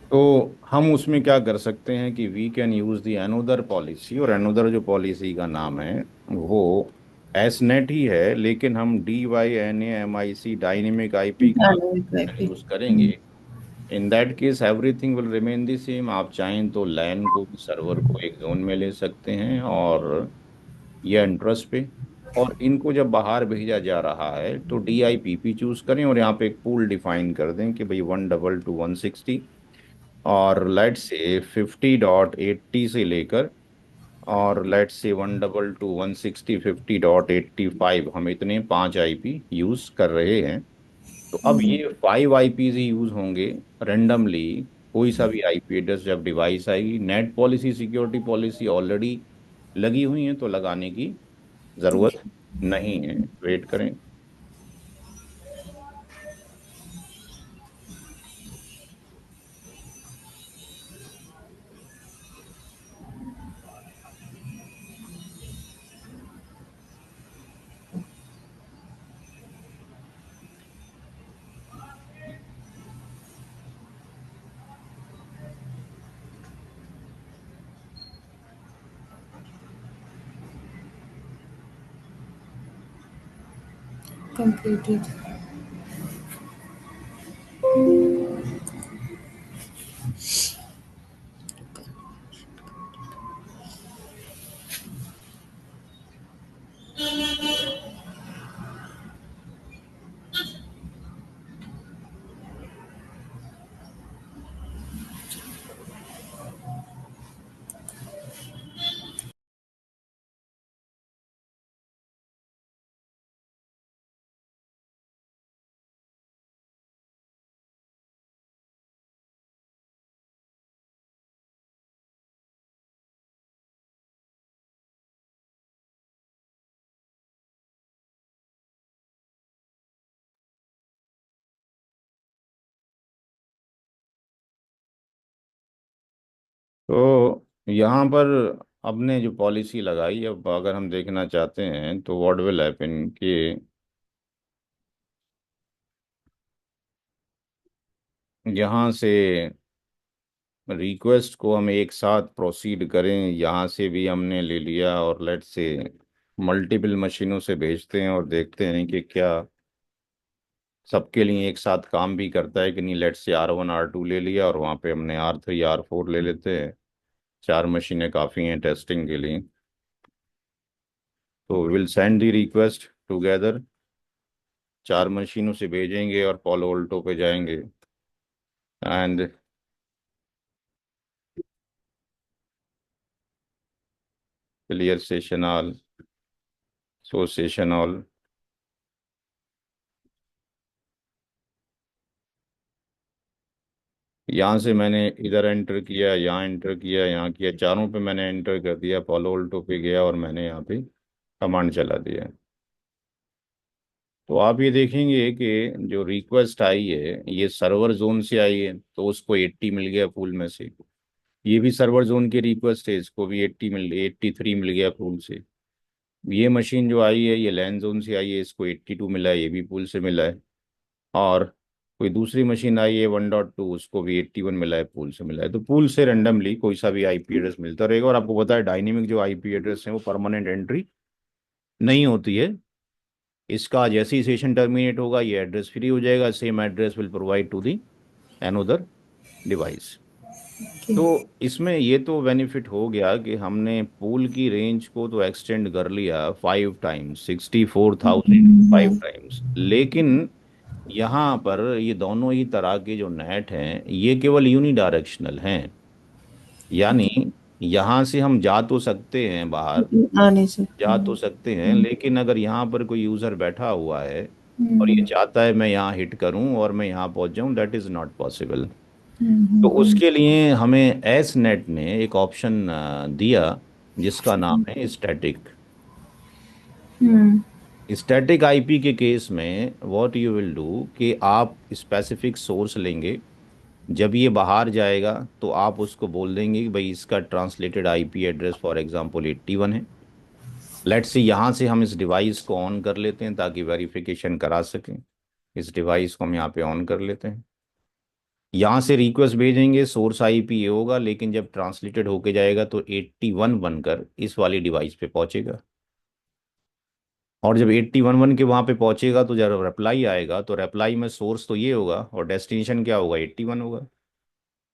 S1: तो हम उसमें क्या कर सकते हैं कि we can use the another policy, और अनोदर जो पॉलिसी का नाम है वो एस नेट ही है, लेकिन हम DYNAMIC डायनेमिक आईपी का
S2: डायनामिक वाईफ़ाई।
S1: यूज
S2: हुँ,
S1: करेंगे। In that case everything will remain the same. आप चाहें तो लैन को भी, सर्वर को एक जोन में ले सकते हैं, और ये इंटरेस्ट पे। और इनको जब बाहर भेजा जा रहा है तो DIPP चूज करें, और यहाँ पे एक पूल डिफाइन कर दें कि भाई 122.160, और लेट से 50.80 से लेकर, और लेट से 122.160 50.85, हम इतने 5 IP यूज कर रहे हैं। तो अब
S2: हुँ,
S1: ये 5 IPs ही यूज होंगे रेंडमली, कोई सा भी आईपी एड्रेस जब डिवाइस आएगी, net policy security policy already लगी हुई है तो लगाने की जरूरत नहीं है, वेट करें।
S2: कंप्लीटेड।
S1: तो यहाँ पर अपने जो पॉलिसी लगाई, अब अगर हम देखना चाहते हैं तो व्हाट विल हैपन कि यहाँ से रिक्वेस्ट को हम एक साथ प्रोसीड करें, यहाँ से भी हमने ले लिया और लेट से मल्टीपल मशीनों से भेजते हैं और देखते हैं कि क्या सबके लिए एक साथ काम भी करता है कि नहीं। लेट से R1 R2 ले लिया और वहाँ पे हमने R3 R4 ले लेते हैं, 4 मशीनें काफ़ी हैं टेस्टिंग के लिए। तो will send the request together, 4 मशीनों से भेजेंगे और पॉलो ऑल्टो पे जाएंगे and clear session all, so session all. यहाँ से मैंने इधर एंटर किया, यहाँ एंटर किया, यहाँ किया, चारों पे मैंने एंटर कर दिया, पॉलो ऑल्टो पे गया और मैंने यहाँ पे कमांड चला दिया। तो आप ये देखेंगे कि जो रिक्वेस्ट आई है ये सर्वर जोन से आई है, तो उसको 80 मिल गया पूल में से। ये भी सर्वर जोन की रिक्वेस्ट है, इसको भी 83 मिल गया पूल से। ये मशीन जो आई है ये लैन जोन से आई है, इसको 82 मिला है, ये भी पूल से मिला है। और कोई दूसरी मशीन आई है 1.2, उसको भी 81 मिला है, पूल से मिला है। तो पूल से रेंडमली कोई सा भी आईपी एड्रेस मिलता रहेगा। और आपको पता है डायनेमिक जो आईपी एड्रेस है वो परमानेंट एंट्री नहीं होती है। इसका जैसे ही सेशन टर्मिनेट होगा ये एड्रेस फ्री हो जाएगा, same address will provide to the another device.
S2: Okay.
S1: तो इसमें ये तो बेनिफिट हो गया कि हमने पूल की रेंज को तो एक्सटेंड कर लिया 5 टाइम्स, 64,000
S2: हम्म।
S1: 5 टाइम्स। लेकिन यहाँ पर ये दोनों ही तरह के जो नेट हैं ये केवल यूनिडायरेक्शनल हैं। यानी यहाँ से हम जा तो सकते हैं बाहर,
S2: आ नहीं सकते
S1: जा तो
S2: हैं।
S1: सकते हैं,
S2: हम्म।
S1: लेकिन अगर यहाँ पर कोई यूज़र बैठा हुआ है और ये
S2: हम्म।
S1: चाहता है मैं यहाँ हिट करूँ और मैं यहाँ पहुँच जाऊँ, दैट इज़ नॉट पॉसिबल। तो
S2: हम्म।
S1: उसके लिए हमें एस नेट ने एक ऑप्शन दिया जिसका नाम है स्टैटिक।
S2: हम्म।
S1: स्टैटिक आईपी के केस में व्हाट यू विल डू कि आप स्पेसिफिक सोर्स लेंगे, जब ये बाहर जाएगा तो आप उसको बोल देंगे कि भाई इसका translated IP address for example 81 है। लेट्स से यहाँ से हम इस डिवाइस को ऑन कर लेते हैं ताकि वेरिफिकेशन करा सकें। इस डिवाइस को हम यहाँ पे ऑन कर लेते हैं, यहाँ से रिक्वेस्ट भेजेंगे, सोर्स आईपी ये होगा, लेकिन जब ट्रांसलेटेड होके जाएगा तो 81 बनकर इस वाली डिवाइस पे पहुंचेगा। और जब 81 के वहाँ पे पहुंचेगा तो जब रिप्लाई आएगा तो रिप्लाई में सोर्स तो ये होगा और डेस्टिनेशन क्या होगा, 81 होगा।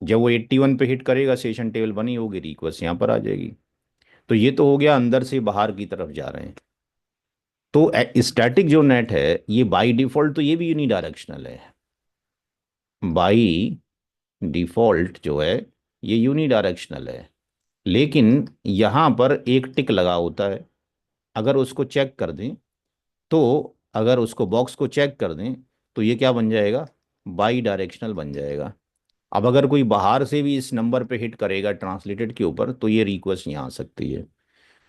S1: जब वो 81 पे हिट करेगा सेशन टेबल बनी होगी, रिक्वेस्ट यहाँ पर आ जाएगी। तो ये तो हो गया अंदर से बाहर की तरफ जा रहे हैं। तो स्टैटिक जो नेट है ये बाय डिफॉल्ट तो ये भी यूनिडायरेक्शनल है। बाय डिफॉल्ट जो है ये यूनिडायरेक्शनल है, लेकिन यहाँ पर एक टिक लगा होता है। अगर उसको चेक कर दें तो, अगर उसको बॉक्स को चेक कर दें तो ये क्या बन जाएगा, बाई डायरेक्शनल बन जाएगा। अब अगर कोई बाहर से भी इस नंबर पे हिट करेगा ट्रांसलेटेड के ऊपर, तो ये रिक्वेस्ट यहाँ आ सकती है।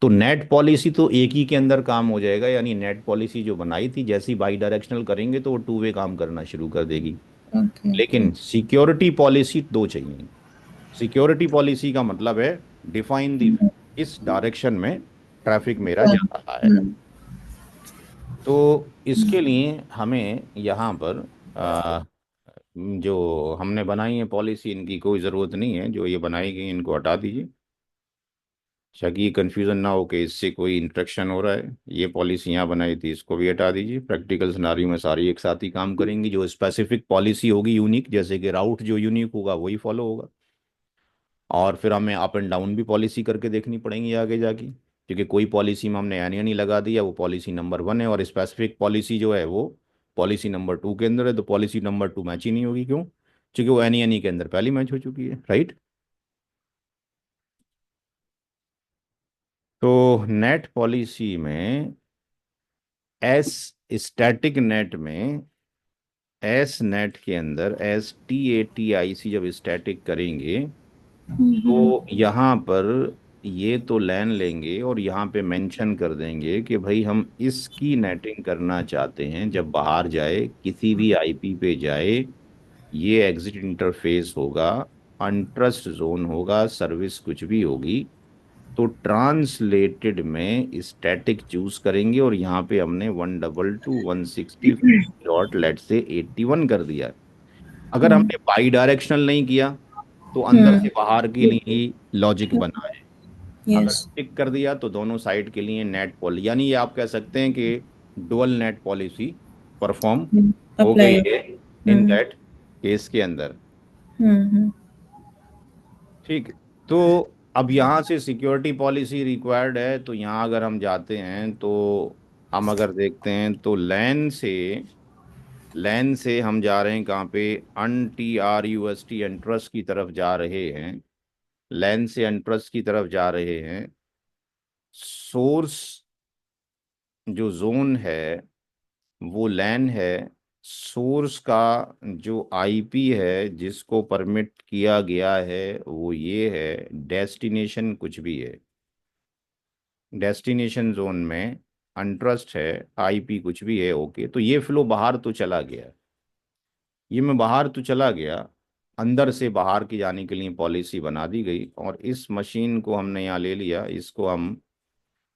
S1: तो नेट पॉलिसी तो एक ही के अंदर काम हो जाएगा, यानी नेट पॉलिसी जो बनाई थी, जैसे ही बाई डायरेक्शनल करेंगे तो वो टू वे काम करना शुरू कर देगी।
S2: Okay, okay.
S1: लेकिन सिक्योरिटी पॉलिसी दो चाहिए। सिक्योरिटी पॉलिसी का मतलब है डिफाइन दी,
S2: हुँ,
S1: इस डायरेक्शन में ट्रैफिक मेरा
S2: हाँ,
S1: जा रहा है।
S2: हुँ,
S1: तो इसके लिए हमें यहाँ पर आ, जो हमने बनाई है पॉलिसी, इनकी कोई ज़रूरत नहीं है, जो ये बनाई गई इनको हटा दीजिए, ताकि ये कन्फ्यूज़न ना हो कि इससे कोई इंट्रैक्शन हो रहा है। ये पॉलिसी यहाँ बनाई थी, इसको भी हटा दीजिए। प्रैक्टिकल सिनारियो में सारी एक साथ ही काम करेंगी। जो स्पेसिफिक पॉलिसी होगी यूनिक, जैसे कि राउट जो यूनिक होगा वही फॉलो होगा। और फिर हमें अप एंड डाउन भी पॉलिसी करके देखनी पड़ेंगी आगे जाके, क्योंकि कोई पॉलिसी में हमने यानी यानी लगा दिया, वो पॉलिसी नंबर 1 है, और स्पेसिफिक पॉलिसी जो है वो पॉलिसी नंबर 2 के अंदर है, तो पॉलिसी नंबर 2 मैच ही नहीं होगी। क्यों? क्योंकि वो एनी एनी के अंदर पहली मैच हो चुकी है, राइट। तो नेट पॉलिसी में एस स्टैटिक नेट में एस नेट के अंदर STATIC जब स्टैटिक करेंगे,
S2: हुँ, हुँ,
S1: तो यहाँ पर ये तो लैन लेंगे और यहाँ पे मेंशन कर देंगे कि भाई हम इसकी नेटिंग करना चाहते हैं। जब बाहर जाए, किसी भी आईपी पे जाए, ये एग्जिट इंटरफेस होगा, अनट्रस्ट जोन होगा, सर्विस कुछ भी होगी, तो ट्रांसलेटेड में स्टैटिक चूज करेंगे। और यहाँ पे हमने 122.168.लेट से 81 कर दिया। अगर
S2: हुँ,
S1: हमने बाई डायरेक्शनल नहीं किया, तो अंदर से
S2: हुँ,
S1: बाहर के लिए ही लॉजिक बना है। अगर
S2: यस,
S1: टिक कर दिया तो दोनों साइड के लिए नेट पॉलिसी, यानी ये आप कह सकते हैं कि डुअल नेट पॉलिसी परफॉर्म
S2: हुँ,
S1: हो गई
S2: अप्लाई हो
S1: है इन
S2: हुँ,
S1: दैट केस के अंदर।
S2: हुँ, हुँ,
S1: ठीक। तो अब यहाँ से सिक्योरिटी पॉलिसी रिक्वायर्ड है, तो यहाँ अगर हम जाते हैं तो हम अगर देखते हैं तो लैन से हम जा रहे हैं कहाँ पे? TRUST एंट्रस्ट की तरफ जा रहे हैं। लैन से एंट्रस्ट की तरफ जा रहे हैं। सोर्स जो जोन है वो लैन है। सोर्स का जो आईपी है जिसको परमिट किया गया है वो ये है। डेस्टिनेशन कुछ भी है, डेस्टिनेशन जोन में अनट्रस्ट है, आईपी कुछ भी है, ओके। तो ये फ्लो बाहर तो चला गया, ये मैं बाहर तो चला गया। अंदर से बाहर की जाने के लिए पॉलिसी बना दी गई, और इस मशीन को हमने यहाँ ले लिया, इसको हम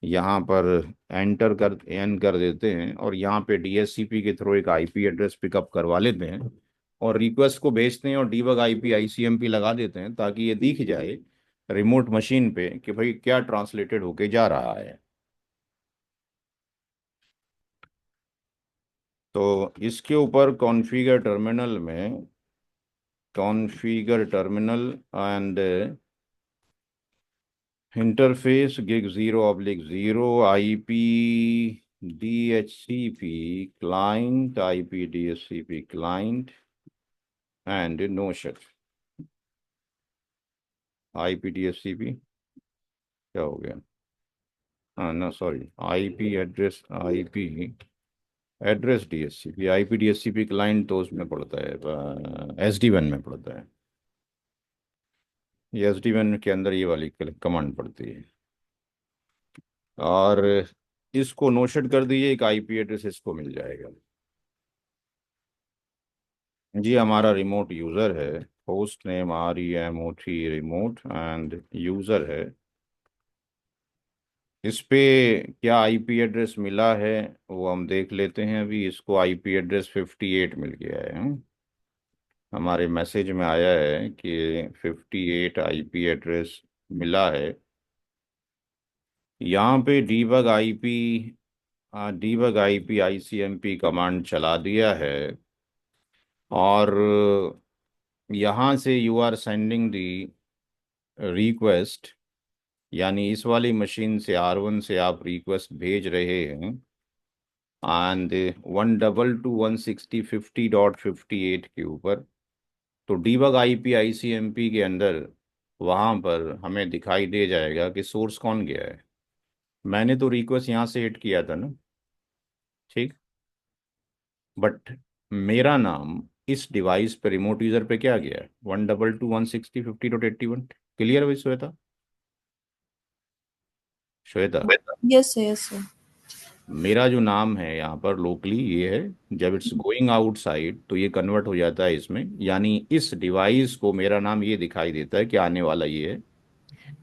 S1: यहाँ पर एन कर देते हैं, और यहाँ पे DHCP के थ्रू एक आईपी एड्रेस पिकअप करवा लेते हैं, और रिक्वेस्ट को भेजते हैं, और डीबग आईपी ICMP लगा देते हैं, ताकि ये दिख जाए रिमोट मशीन पे कि भाई क्या ट्रांसलेटेड होके जा रहा है। तो इसके ऊपर configure terminal and interface gig 0/0 IP DHCP client and no shut. IP DHCP क्या हो गया? हाँ ना, sorry, IP address DHCP client तो उसमें पड़ता है, SD1 में पड़ता है। ये SD1 के अंदर ये वाली कमांड पड़ती है। और इसको नोशेड कर दीजिए, एक IP एड्रेस इसको मिल जाएगा। जी, हमारा रिमोट यूज़र है। Host name REMOT remote end user है। इस पे क्या IP एड्रेस मिला है वो हम देख लेते हैं। अभी इसको IP एड्रेस 58 मिल गया है। हमारे मैसेज में आया है कि 58 IP एड्रेस मिला है। यहाँ पे डीबग IP ICMP कमांड चला दिया है, और यहाँ से you are sending the request, यानी इस वाली मशीन से R1 से आप रिक्वेस्ट भेज रहे हैं, एंड 122.160.50.58 के ऊपर। तो डीबग IP ICMP के अंदर वहाँ पर हमें दिखाई दे जाएगा कि सोर्स कौन गया है। मैंने तो रिक्वेस्ट यहाँ से हिट किया था ना, ठीक। बट मेरा नाम इस डिवाइस पे रिमोट यूजर पे क्या गया है, 122.160.50.81। क्लियर है भाई Shweta? Shweta,
S2: yes sir, yes sir.
S1: मेरा जो नाम है यहाँ पर लोकली ये है, जब इट्स गोइंग आउटसाइड तो ये कन्वर्ट हो जाता है इसमें, यानी इस डिवाइस को मेरा नाम ये दिखाई देता है कि आने वाला ये है।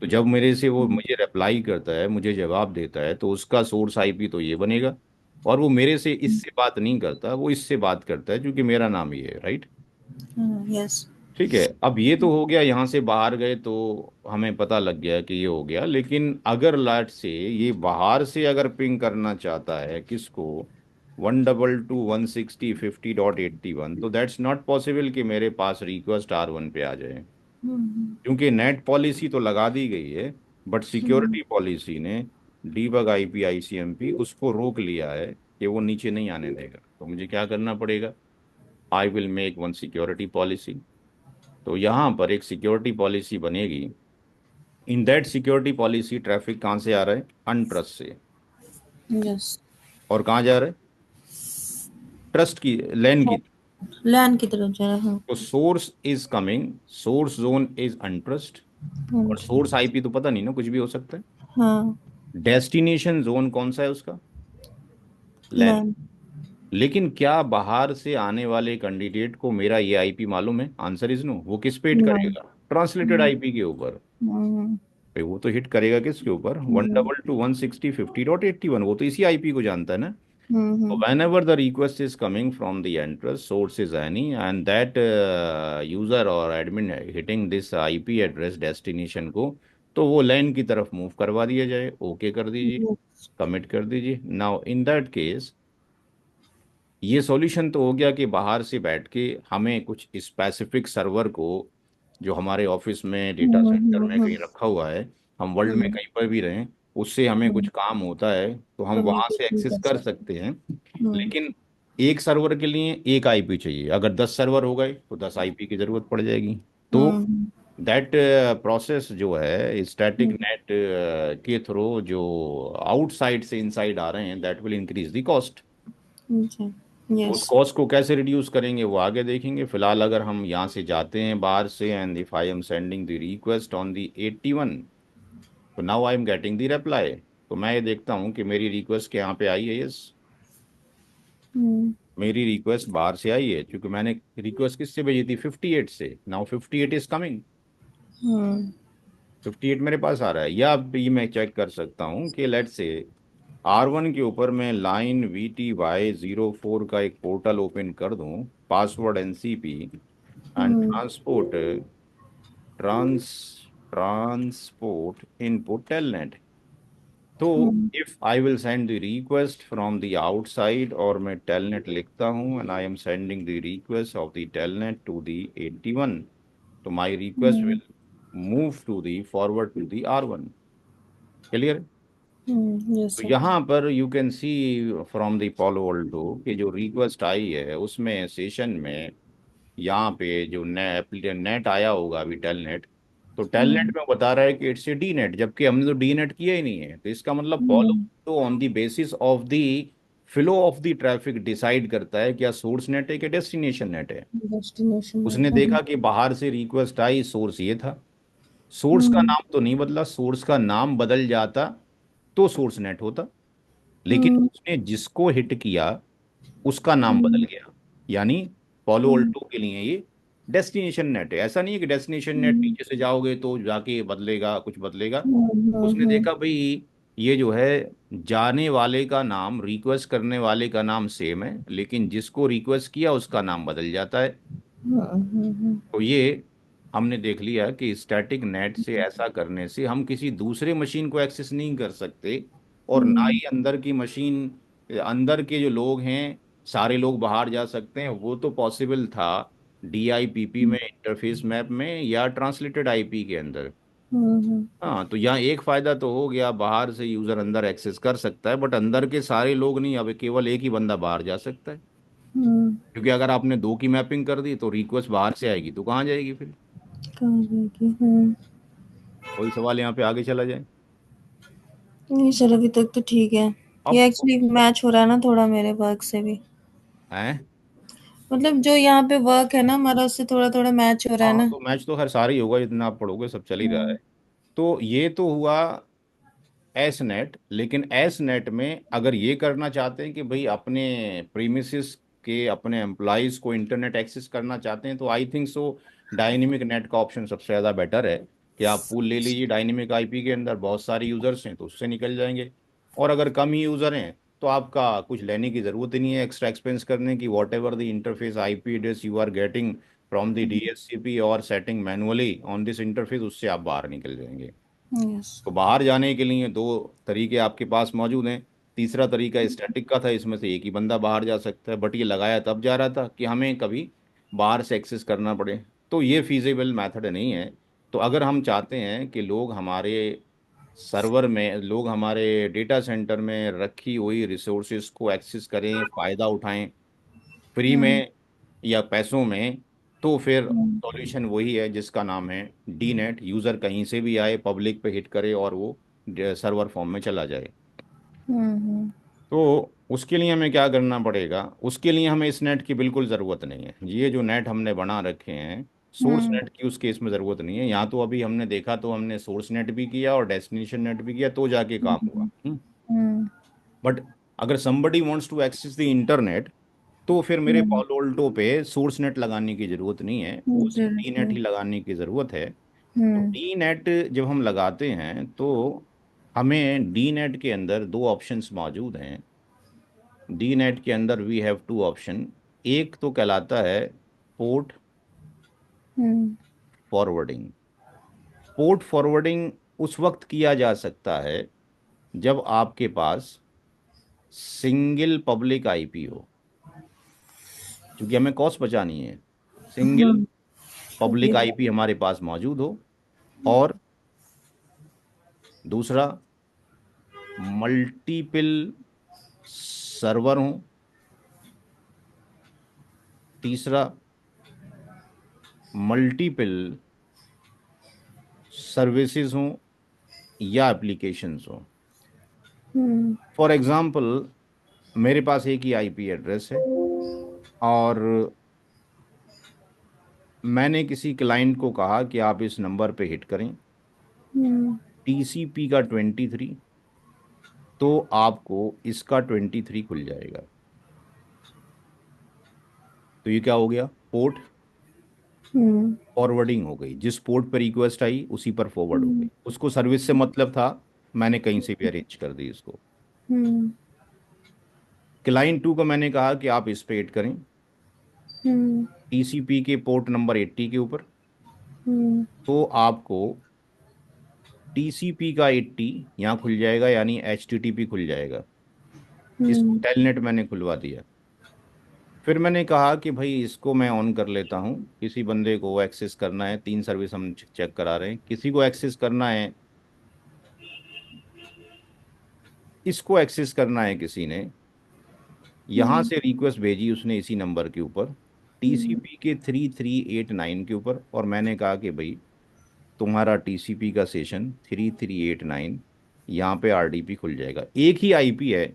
S1: तो जब मेरे से वो मुझे रिप्लाई करता है, मुझे जवाब देता है, तो उसका सोर्स आईपी तो ये बनेगा। और वो मेरे से इससे बात नहीं करता, वो इससे बात करता है क्योंकि मेरा नाम ये है, राइट?
S2: यस।
S1: ठीक है, अब ये तो हो गया, यहाँ से बाहर गए तो हमें पता लग गया कि ये हो गया। लेकिन अगर लाट से ये बाहर से अगर पिंग करना चाहता है किसको, 122.160.50.81, तो दैट्स नॉट पॉसिबल कि मेरे पास रिक्वेस्ट R1 पे आ जाए, क्योंकि नेट पॉलिसी तो लगा दी गई है, बट सिक्योरिटी पॉलिसी ने डीबग आईपी आईसीएमपी उसको रोक लिया है कि वो नीचे नहीं आने देगा। तो मुझे क्या करना पड़ेगा, I will make one security policy. तो यहाँ पर एक सिक्योरिटी पॉलिसी बनेगी। In that security policy traffic कहाँ से आ रहा है, अनट्रस्ट से।
S2: यस।
S1: और कहाँ जा रहा है, ट्रस्ट की, लैन की।
S2: लैन की तरफ जा रहा है, हाँ।
S1: तो source is coming, source zone is untrust.
S2: हाँ
S1: और
S2: जी।
S1: सोर्स आईपी तो पता नहीं ना, कुछ भी हो सकता है।
S2: हाँ।
S1: डेस्टिनेशन जोन कौन सा है उसका, लैन।
S2: लैन।
S1: लेकिन क्या बाहर से आने वाले कैंडिडेट को मेरा ये आईपी मालूम है? Answer is no. वो किस पे हिट
S2: नहीं।
S1: करेगा, ट्रांसलेटेड आईपी के ऊपर।
S2: हम्म।
S1: भाई वो तो हिट करेगा किसके ऊपर, वन
S2: हम्म।
S1: डबल टू 160.50.81, वो तो इसी आईपी को जानता है ना। So
S2: hmm.
S1: whenever the request is coming from the address, source is any, and that user or admin hitting this IP address destination को, तो वो लैन की तरफ मूव करवा दिया जाए, ओके कर दीजिए,
S2: यस।
S1: कमिट कर दीजिए। नाउ इन दैट केस ये सॉल्यूशन तो हो गया कि बाहर से बैठ के हमें कुछ स्पेसिफिक सर्वर को, जो हमारे ऑफिस में डेटा सेंटर में कहीं रखा हुआ है, हम वर्ल्ड में कहीं पर भी रहें, उससे हमें कुछ काम होता है तो हम वहां से
S2: कम्युनिकेशन
S1: एक्सेस
S2: कर
S1: कर
S2: सकते।
S1: सकते हैं।
S2: हम्म।
S1: लेकिन एक सर्वर के लिए एक आईपी चाहिए, अगर 10 सर्वर हो गए तो 10 आईपी की जरूरत पड़ जाएगी। तो
S2: हम्म।
S1: दैट प्रोसेस जो है स्टैटिक
S2: हम्म।
S1: नेट के थ्रू जो आउटसाइड से इनसाइड आ रहे हैं, that will increase the cost.
S2: जी।
S1: उस
S2: यस।
S1: कॉस्ट को कैसे रिड्यूस करेंगे वो आगे देखेंगे। फिलहाल अगर हम यहाँ से जाते हैं बाहर से, and if I am sending the request on the 81, तो now I am getting the reply. तो मैं ये देखता हूँ कि मेरी रिक्वेस्ट के यहाँ पे आई है, यस,
S2: हम्म।
S1: मेरी रिक्वेस्ट बाहर से आई है, क्योंकि मैंने रिक्वेस्ट किससे भेजी थी, 58 से। नाउ 58 इज कमिंग,
S2: हम्म।
S1: 58 मेरे पास आ रहा है। या अब ये मैं चेक कर सकता हूँ कि लेट से R1 के ऊपर मैं लाइन VTY04 का एक पोर्टल ओपन कर दूं, password NCP and
S2: hmm.
S1: Trans transport input telnet. तो
S2: hmm.
S1: If I will send the request from the outside, और मैं टेलनेट लिखता हूँ and I am sending the request of the telnet to the 81, तो my request
S2: hmm.
S1: Will move to the forward to the R1। Clear?
S2: Yes
S1: तो
S2: sir.
S1: यहाँ पर you can see from the Palo Alto कि जो request आई है उसमें session में, यहाँ पे जो नेट आया होगा अभी टेलनेट, तो टेलनेट
S2: हम्म।
S1: में बता रहा है कि इट्स ए डी नेट, जबकि हमने तो डी नेट किया ही नहीं है। तो इसका मतलब पॉलो
S2: हम्म।
S1: तो on the basis of the flow of the traffic decide करता है क्या सोर्स नेट है कि डेस्टिनेशन नेट है।
S2: डेस्टिनेशन
S1: उसने
S2: रहता है।
S1: देखा कि बाहर से रिक्वेस्ट आई, सोर्स ये था, सोर्स का
S2: हम्म।
S1: नाम तो नहीं बदला, सोर्स का नाम बदल जाता तो सोर्स नेट होता। लेकिन
S2: हम्म।
S1: उसने जिसको हिट किया उसका नाम बदल
S2: हम्म।
S1: गया, यानी पॉलो
S2: हम्म।
S1: ऑल्टो के लिए ये डेस्टिनेशन नेट है। ऐसा नहीं है कि डेस्टिनेशन नेट
S2: हम्म।
S1: नीचे से जाओगे तो जाके बदलेगा, कुछ बदलेगा। उसने
S2: हम्म।
S1: देखा भाई ये जो है, जाने वाले का नाम, रिक्वेस्ट करने वाले का नाम सेम है, लेकिन जिसको रिक्वेस्ट किया उसका नाम बदल जाता है। तो ये हमने देख लिया कि स्टैटिक नेट से ऐसा करने से हम किसी दूसरे मशीन को एक्सेस नहीं कर सकते, और ना
S2: हम्म।
S1: ही अंदर की मशीन, अंदर के जो लोग हैं सारे लोग बाहर जा सकते हैं, वो तो पॉसिबल था DIPP में, इंटरफेस मैप में, या ट्रांसलेटेड आईपी के अंदर।
S2: हम्म।
S1: हाँ, तो यहाँ एक फायदा तो हो गया, बाहर से यूजर अंदर एक्सेस कर सकता है, बट अंदर के सारे लोग नहीं, अब केवल एक ही बंदा बाहर जा सकता है।
S2: हम्म।
S1: क्योंकि अगर आपने दो की मैपिंग कर दी तो रिक्वेस्ट बाहर से आएगी तो कहाँ जाएगी फिर।
S2: कहाँ जाएगी? हम्म।
S1: वही सवाल यहाँ पे आगे चला जाए।
S2: नहीं सर, अभी तक तो ठीक है।
S1: अब
S2: ये एक्चुअली मैच हो रहा है ना थोड़ा मेरे वर्क से भी।
S1: है
S2: मतलब जो यहाँ पे वर्क है ना हमारा, उससे थोड़ा-थोड़ा मैच हो रहा है
S1: हाँ
S2: ना?
S1: तो मैच तो खैर सारा ही होगा, जितना आप पढ़ोगे सब चल ही रहा है।
S2: हुँ,
S1: तो ये तो हुआ एस नेट। लेकिन एस नेट में अगर ये करना चाहते हैं कि भाई अपने प्रीमिसेस के अपने एम्प्लॉयज को इंटरनेट एक्सेस करना चाहते हैं, तो I think so dynamic net का ऑप्शन सबसे ज़्यादा बेटर है। कि आप पूल ले लीजिए डायनेमिक आईपी के अंदर, बहुत सारे यूजर्स हैं तो उससे निकल जाएंगे। और अगर कम ही यूज़र हैं तो आपका कुछ लेने की ज़रूरत ही नहीं है एक्स्ट्रा एक्सपेंस करने की। Whatever the interface IP address you are getting from the DHCP और setting manually on this interface, उससे आप बाहर निकल जाएंगे।
S2: यस।
S1: तो बाहर जाने के लिए दो तरीके आपके पास मौजूद हैं। तीसरा तरीका स्टैटिक का था, इसमें से एक ही बंदा बाहर जा सकता है, बट ये लगाया तब जा रहा था कि हमें कभी बाहर से एक्सेस करना पड़े। तो ये फीजिबल मेथड नहीं है। तो अगर हम चाहते हैं कि लोग हमारे सर्वर में, लोग हमारे डेटा सेंटर में रखी हुई रिसोर्सेज को एक्सेस करें, फ़ायदा उठाएं फ्री
S2: हुँ,
S1: में या पैसों में, तो फिर
S2: हुँ,
S1: सॉल्यूशन वही है जिसका नाम है डी नेट। यूज़र कहीं से भी आए, पब्लिक पे हिट करे और वो सर्वर फॉर्म में चला जाए।
S2: हुँ, हुँ,
S1: तो उसके लिए हमें क्या करना पड़ेगा? उसके लिए हमें इस नेट की बिल्कुल ज़रूरत नहीं है। ये जो नेट हमने बना रखे हैं सोर्स
S2: हुँ,
S1: नेट की, उस केस में ज़रूरत नहीं है। यहाँ तो अभी हमने देखा तो हमने सोर्स नेट भी किया और डेस्टिनेशन नेट भी किया तो जाके काम हुआ।
S2: हुँ, हुँ,
S1: बट अगर somebody wants to access the internet, तो फिर मेरे
S2: हुँ,
S1: पॉलो अल्टो पे सोर्स नेट लगाने की ज़रूरत नहीं है, वो सिर्फ डी
S2: ज़रूरत
S1: नेट
S2: नहीं।
S1: ही लगाने की ज़रूरत है। तो
S2: हुँ,
S1: डी नेट जब हम लगाते हैं तो हमें डी नेट के अंदर दो ऑप्शंस मौजूद हैं। डी नेट के अंदर वी हैव टू ऑप्शन। एक तो कहलाता है पोर्ट
S2: हुँ,
S1: फॉरवर्डिंग। पोर्ट फॉरवर्डिंग उस वक्त किया जा सकता है जब आपके पास सिंगल पब्लिक आईपी हो, क्योंकि हमें कॉस्ट बचानी है। सिंगल
S2: हाँ,
S1: पब्लिक
S2: पब्लिक।
S1: आईपी हमारे पास मौजूद हो, और दूसरा मल्टीपल सर्वर हो, तीसरा मल्टीपल सर्विसेज हों या एप्लीकेशंस हों।
S2: हुँ,
S1: फॉर एग्जांपल मेरे पास एक ही आईपी एड्रेस है और मैंने किसी क्लाइंट को कहा कि आप इस नंबर पे हिट करें
S2: हुँ,
S1: टीसीपी का 23, तो आपको इसका 23 खुल जाएगा। तो ये क्या हो गया? पोर्ट
S2: हुँ,
S1: फॉरवर्डिंग हो गई। जिस पोर्ट पर रिक्वेस्ट आई उसी पर फॉरवर्ड हो गई।
S2: हुँ,
S1: उसको सर्विस से मतलब था, मैंने कहीं से भी अरेंज कर दी इसको।
S2: हुँ,
S1: क्लाइंट टू को मैंने कहा कि आप इस पे हिट करें
S2: हुँ,
S1: टीसीपी के पोर्ट नंबर 80 के ऊपर,
S2: हुँ,
S1: तो आपको टीसीपी का 80 यहाँ खुल जाएगा, यानी एचटीटीपी खुल जाएगा। इसको
S2: हुँ,
S1: टेलनेट मैंने खुलवा दिया। फिर मैंने कहा कि भाई इसको मैं ऑन कर लेता हूँ, किसी बंदे को एक्सेस करना है, तीन सर्विस हम चेक करा रहे हैं, किसी को एक्सेस करना है, इसको एक्सेस करना है किसी ने, यहाँ
S2: हुँ,
S1: से रिक्वेस्ट भेजी उसने इसी नंबर के ऊपर
S2: हुँ,
S1: टीसीपी के 3389 के ऊपर, और मैंने कहा कि भाई तुम्हारा टीसीपी का सेशन 3389, यहाँ पे आरडीपी खुल जाएगा। एक ही आईपी है,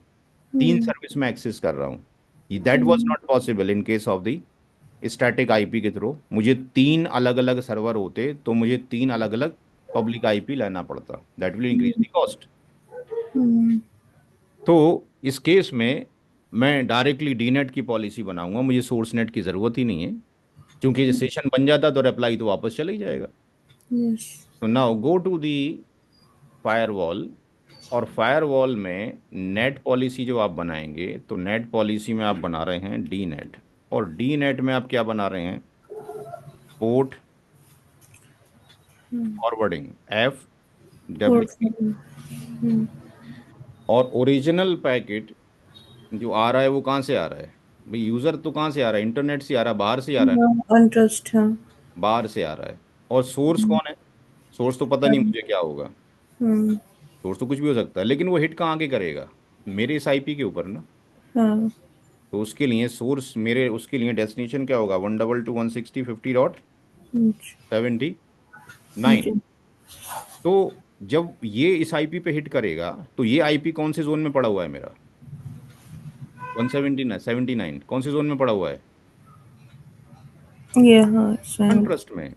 S1: तीन
S2: हुँ,
S1: सर्विस में एक्सेस कर रहा हूँ। That was
S2: hmm,
S1: not possible in case of the static IP के थ्रू। मुझे तीन अलग अलग सर्वर होते तो मुझे तीन अलग अलग पब्लिक आईपी लेना पड़ता, that will increase the cost.
S2: हुँ,
S1: तो इस केस में मैं डायरेक्टली डीनेट की पॉलिसी बनाऊंगा, मुझे सोर्स नेट की ज़रूरत ही नहीं है, क्योंकि सेशन बन जाता तो रिप्लाई तो वापस चला ही जाएगा।
S2: यस।
S1: तो now go to the firewall. और फायरवॉल में नेट पॉलिसी जो आप बनाएंगे, तो नेट पॉलिसी में आप बना रहे हैं डी नेट, और डी नेट में आप क्या बना रहे हैं? पोर्ट
S2: हुँ,
S1: फॉरवर्डिंग, एफ डब्ल्यू।
S2: पोर्टफोलियो। हुँ,
S1: और ओरिजिनल पैकेट जो आ रहा है वो कहाँ से आ रहा है? भाई यूज़र तो कहाँ से आ रहा है? इंटरनेट से आ रहा है, बाहर से आ रहा है
S2: हाँ, अनट्रस्ट हाँ।
S1: ना? बाहर से आ रहा है। और सोर्स
S2: हुँ,
S1: कौन है? सोर्स तो पता नहीं
S2: हाँ,
S1: मुझे क्या होगा।
S2: हुँ,
S1: सोर्स तो कुछ भी हो सकता है, लेकिन वो हिट कहाँ के करेगा? मेरे इस आईपी के ऊपर ना।
S2: हाँ,
S1: तो उसके लिए सोर्स मेरे, उसके लिए डेस्टिनेशन क्या होगा? 122.160.50.79।
S2: जी।
S1: तो जब ये इस आईपी पे हिट करेगा, तो ये आईपी कौन से जोन में पड़ा हुआ है मेरा? 179 79 कौन से जोन में पड़ा हुआ है?
S2: ये हाँ, इसमें
S1: अनट्रस्ट में।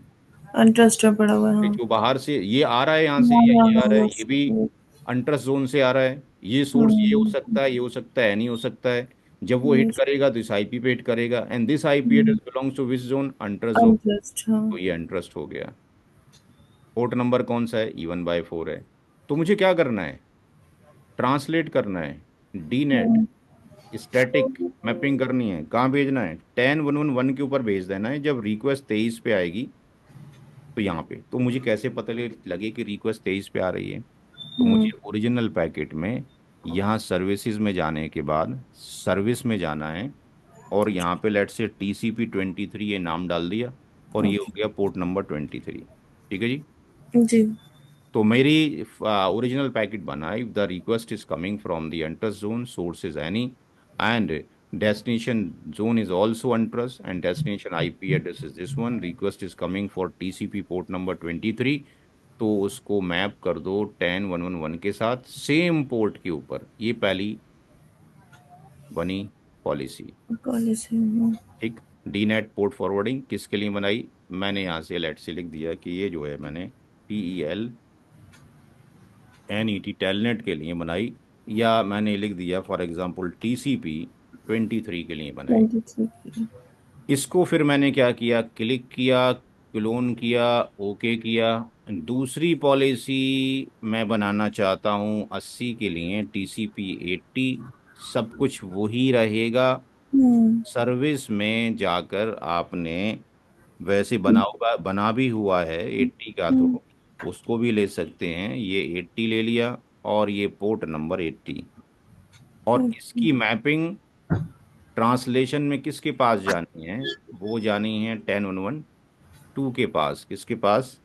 S2: अनट्रस्टेड पड़ा हुआ है, हाँ।
S1: जो बाहर से ये आ रहा है यहाँ से,
S2: हाँ,
S1: या
S2: हाँ,
S1: ये आ
S2: हाँ,
S1: रहा है, ये
S2: बस।
S1: भी अनट्रस्ट जोन से आ रहा है। ये सोर्स ये हो
S2: हुँ,
S1: सकता है, ये हो सकता है, नहीं हो सकता है। जब वो हिट
S2: यस।
S1: करेगा तो इस आईपी पे हिट करेगा, and this IP
S2: hmm,
S1: address belongs to which zone, untrust zone.
S2: Untrust, हाँ।
S1: तो ये अनट्रस्ट हो गया। पोर्ट नंबर कौन सा है, E1/4 है। तो मुझे क्या करना है, ट्रांसलेट करना है, डी नेट
S2: हुँ,
S1: स्टैटिक मैपिंग करनी है। कहाँ भेजना है, 10 1 1 1 के ऊपर भेज देना है। जब रिक्वेस्ट 23 पे आएगी तो यहाँ पे, तो मुझे कैसे पता लगे कि रिक्वेस्ट 23 पे आ रही है। तो
S2: हुँ,
S1: मुझे ओरिजिनल पैकेट में यहाँ सर्विसेज में जाने के बाद सर्विस में जाना है, और यहाँ पे लेट से TCP 23 ये नाम डाल दिया, और ये हो
S2: ओके।
S1: गया पोर्ट नंबर 23। ठीक है जी।
S2: जी,
S1: तो मेरी ओरिजिनल पैकेट बना, if the request is coming from the untrust zone, source is any, and destination zone is also untroubled, and destination IP address is this one, request is coming for TCP port number 23। तो उसको map कर दो 10 1 1 1 के साथ same port के ऊपर। ये पहली बनी पॉलिसी।
S2: कॉलेज से हूँ।
S1: ठीक। डी नेट पोर्ट फॉरवर्डिंग किसके लिए बनाई, मैंने यहाँ से लेट से लिख दिया कि ये जो है मैंने TELNET टेलनेट के लिए बनाई, या मैंने लिख दिया फॉर एग्जांपल TCP 23 के लिए बनाई।
S2: 23।
S1: इसको फिर मैंने क्या किया, क्लिक किया, क्लोन किया, ओके किया। दूसरी पॉलिसी मैं बनाना चाहता हूँ 80 के लिए, TCP 80। सब कुछ वही रहेगा।
S2: हुँ,
S1: सर्विस में जाकर आपने वैसे बना होगा, बना भी हुआ है 80 का,
S2: हुँ,
S1: तो उसको भी ले सकते हैं। ये 80 ले लिया, और ये पोर्ट नंबर 80। और
S2: ओके।
S1: इसकी मैपिंग ट्रांसलेशन में किसके पास जानी है, वो जानी है 10 1 1 2 के पास। किसके पास,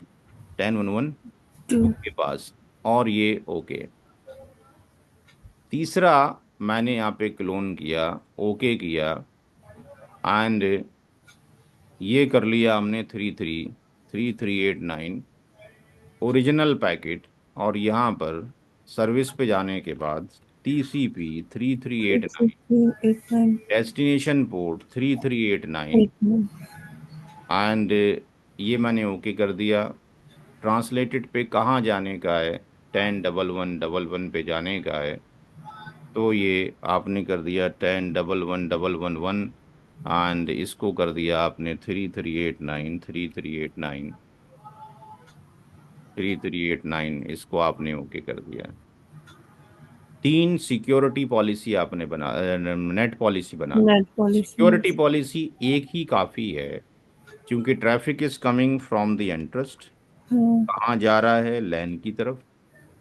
S1: 10 1 1 2
S2: 2।
S1: के पास। और ये ओके। तीसरा मैंने यहाँ पे क्लोन किया, ओके किया, एंड ये कर लिया हमने 33 33 8 9 ओरिजिनल पैकेट। और यहाँ पर सर्विस पे जाने के बाद TCP 33 8 9,
S2: 8389।
S1: Destination port 33 8 9,
S2: 89।
S1: एंड ये मैंने ओके कर दिया। ट्रांसलेटेड पे कहाँ जाने का है, 10 1 1 1 1 पे जाने का है। तो ये आपने कर दिया 10 1 1 1 1 1, एंड इसको कर दिया आपने 33 8 9 इसको आपने ओके कर दिया। तीन सिक्योरिटी पॉलिसी आपने बना, नेट पॉलिसी बना दी।
S2: NAT policy,
S1: security
S2: yes.
S1: Policy एक ही काफ़ी है, क्योंकि traffic is coming from the interest.
S2: हाँ,
S1: कहाँ जा रहा है, लैन की तरफ।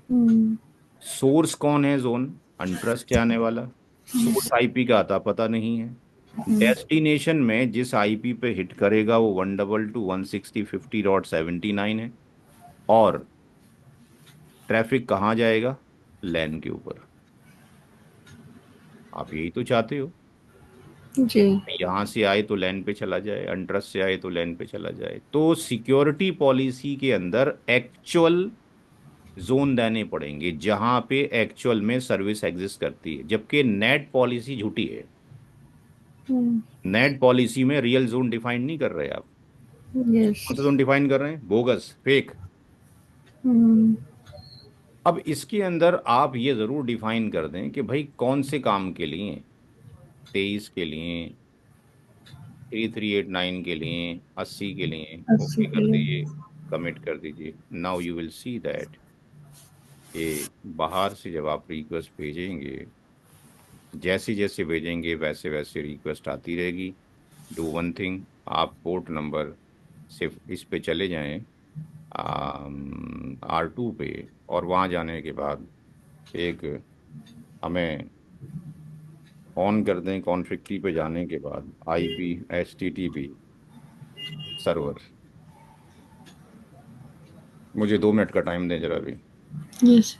S2: हुँ,
S1: सोर्स कौन है, जोन अनट्रस्ट आने वाला। सोर्स आईपी का आता पता नहीं है।
S2: हुँ,
S1: डेस्टिनेशन में जिस आईपी पे हिट करेगा वो 122.160.50.79 है। और ट्रैफिक कहाँ जाएगा, लैन के ऊपर। आप यही तो चाहते हो,
S2: जी।
S1: यहाँ से आए तो लैन पे चला जाए, अनट्रस्ट से आए तो लैन पे चला जाए। तो सिक्योरिटी पॉलिसी के अंदर एक्चुअल जोन देने पड़ेंगे जहां पे एक्चुअल में सर्विस एग्जिस्ट करती है, जबकि नेट पॉलिसी झूठी है।
S2: हुँ,
S1: नेट पॉलिसी में रियल जोन डिफाइन नहीं कर रहे आप।
S2: यस।
S1: कौन सा जोन डिफाइन कर रहे हैं, बोगस, फेक।
S2: हुँ,
S1: अब इसके अंदर आप ये जरूर डिफाइन कर दें कि भाई कौन से काम के लिए, 23 के लिए, 33 8 9 के लिए, 80 के लिए,
S2: 80
S1: ओके
S2: के
S1: कर
S2: लिए।
S1: दीजिए, कमिट कर दीजिए। Now you will see that कि बाहर से जब आप रिक्वेस्ट भेजेंगे, जैसे जैसे भेजेंगे वैसे वैसे रिक्वेस्ट आती रहेगी। डू वन थिंग, आप पोर्ट नंबर सिर्फ इस पे चले जाएं, R2 पे, और वहाँ जाने के बाद एक हमें ऑन कर दें, कॉन्फ़िग की पे जाने के बाद IP HTTP सर्वर। मुझे 2 मिनट का टाइम दें जरा भी।
S2: यस।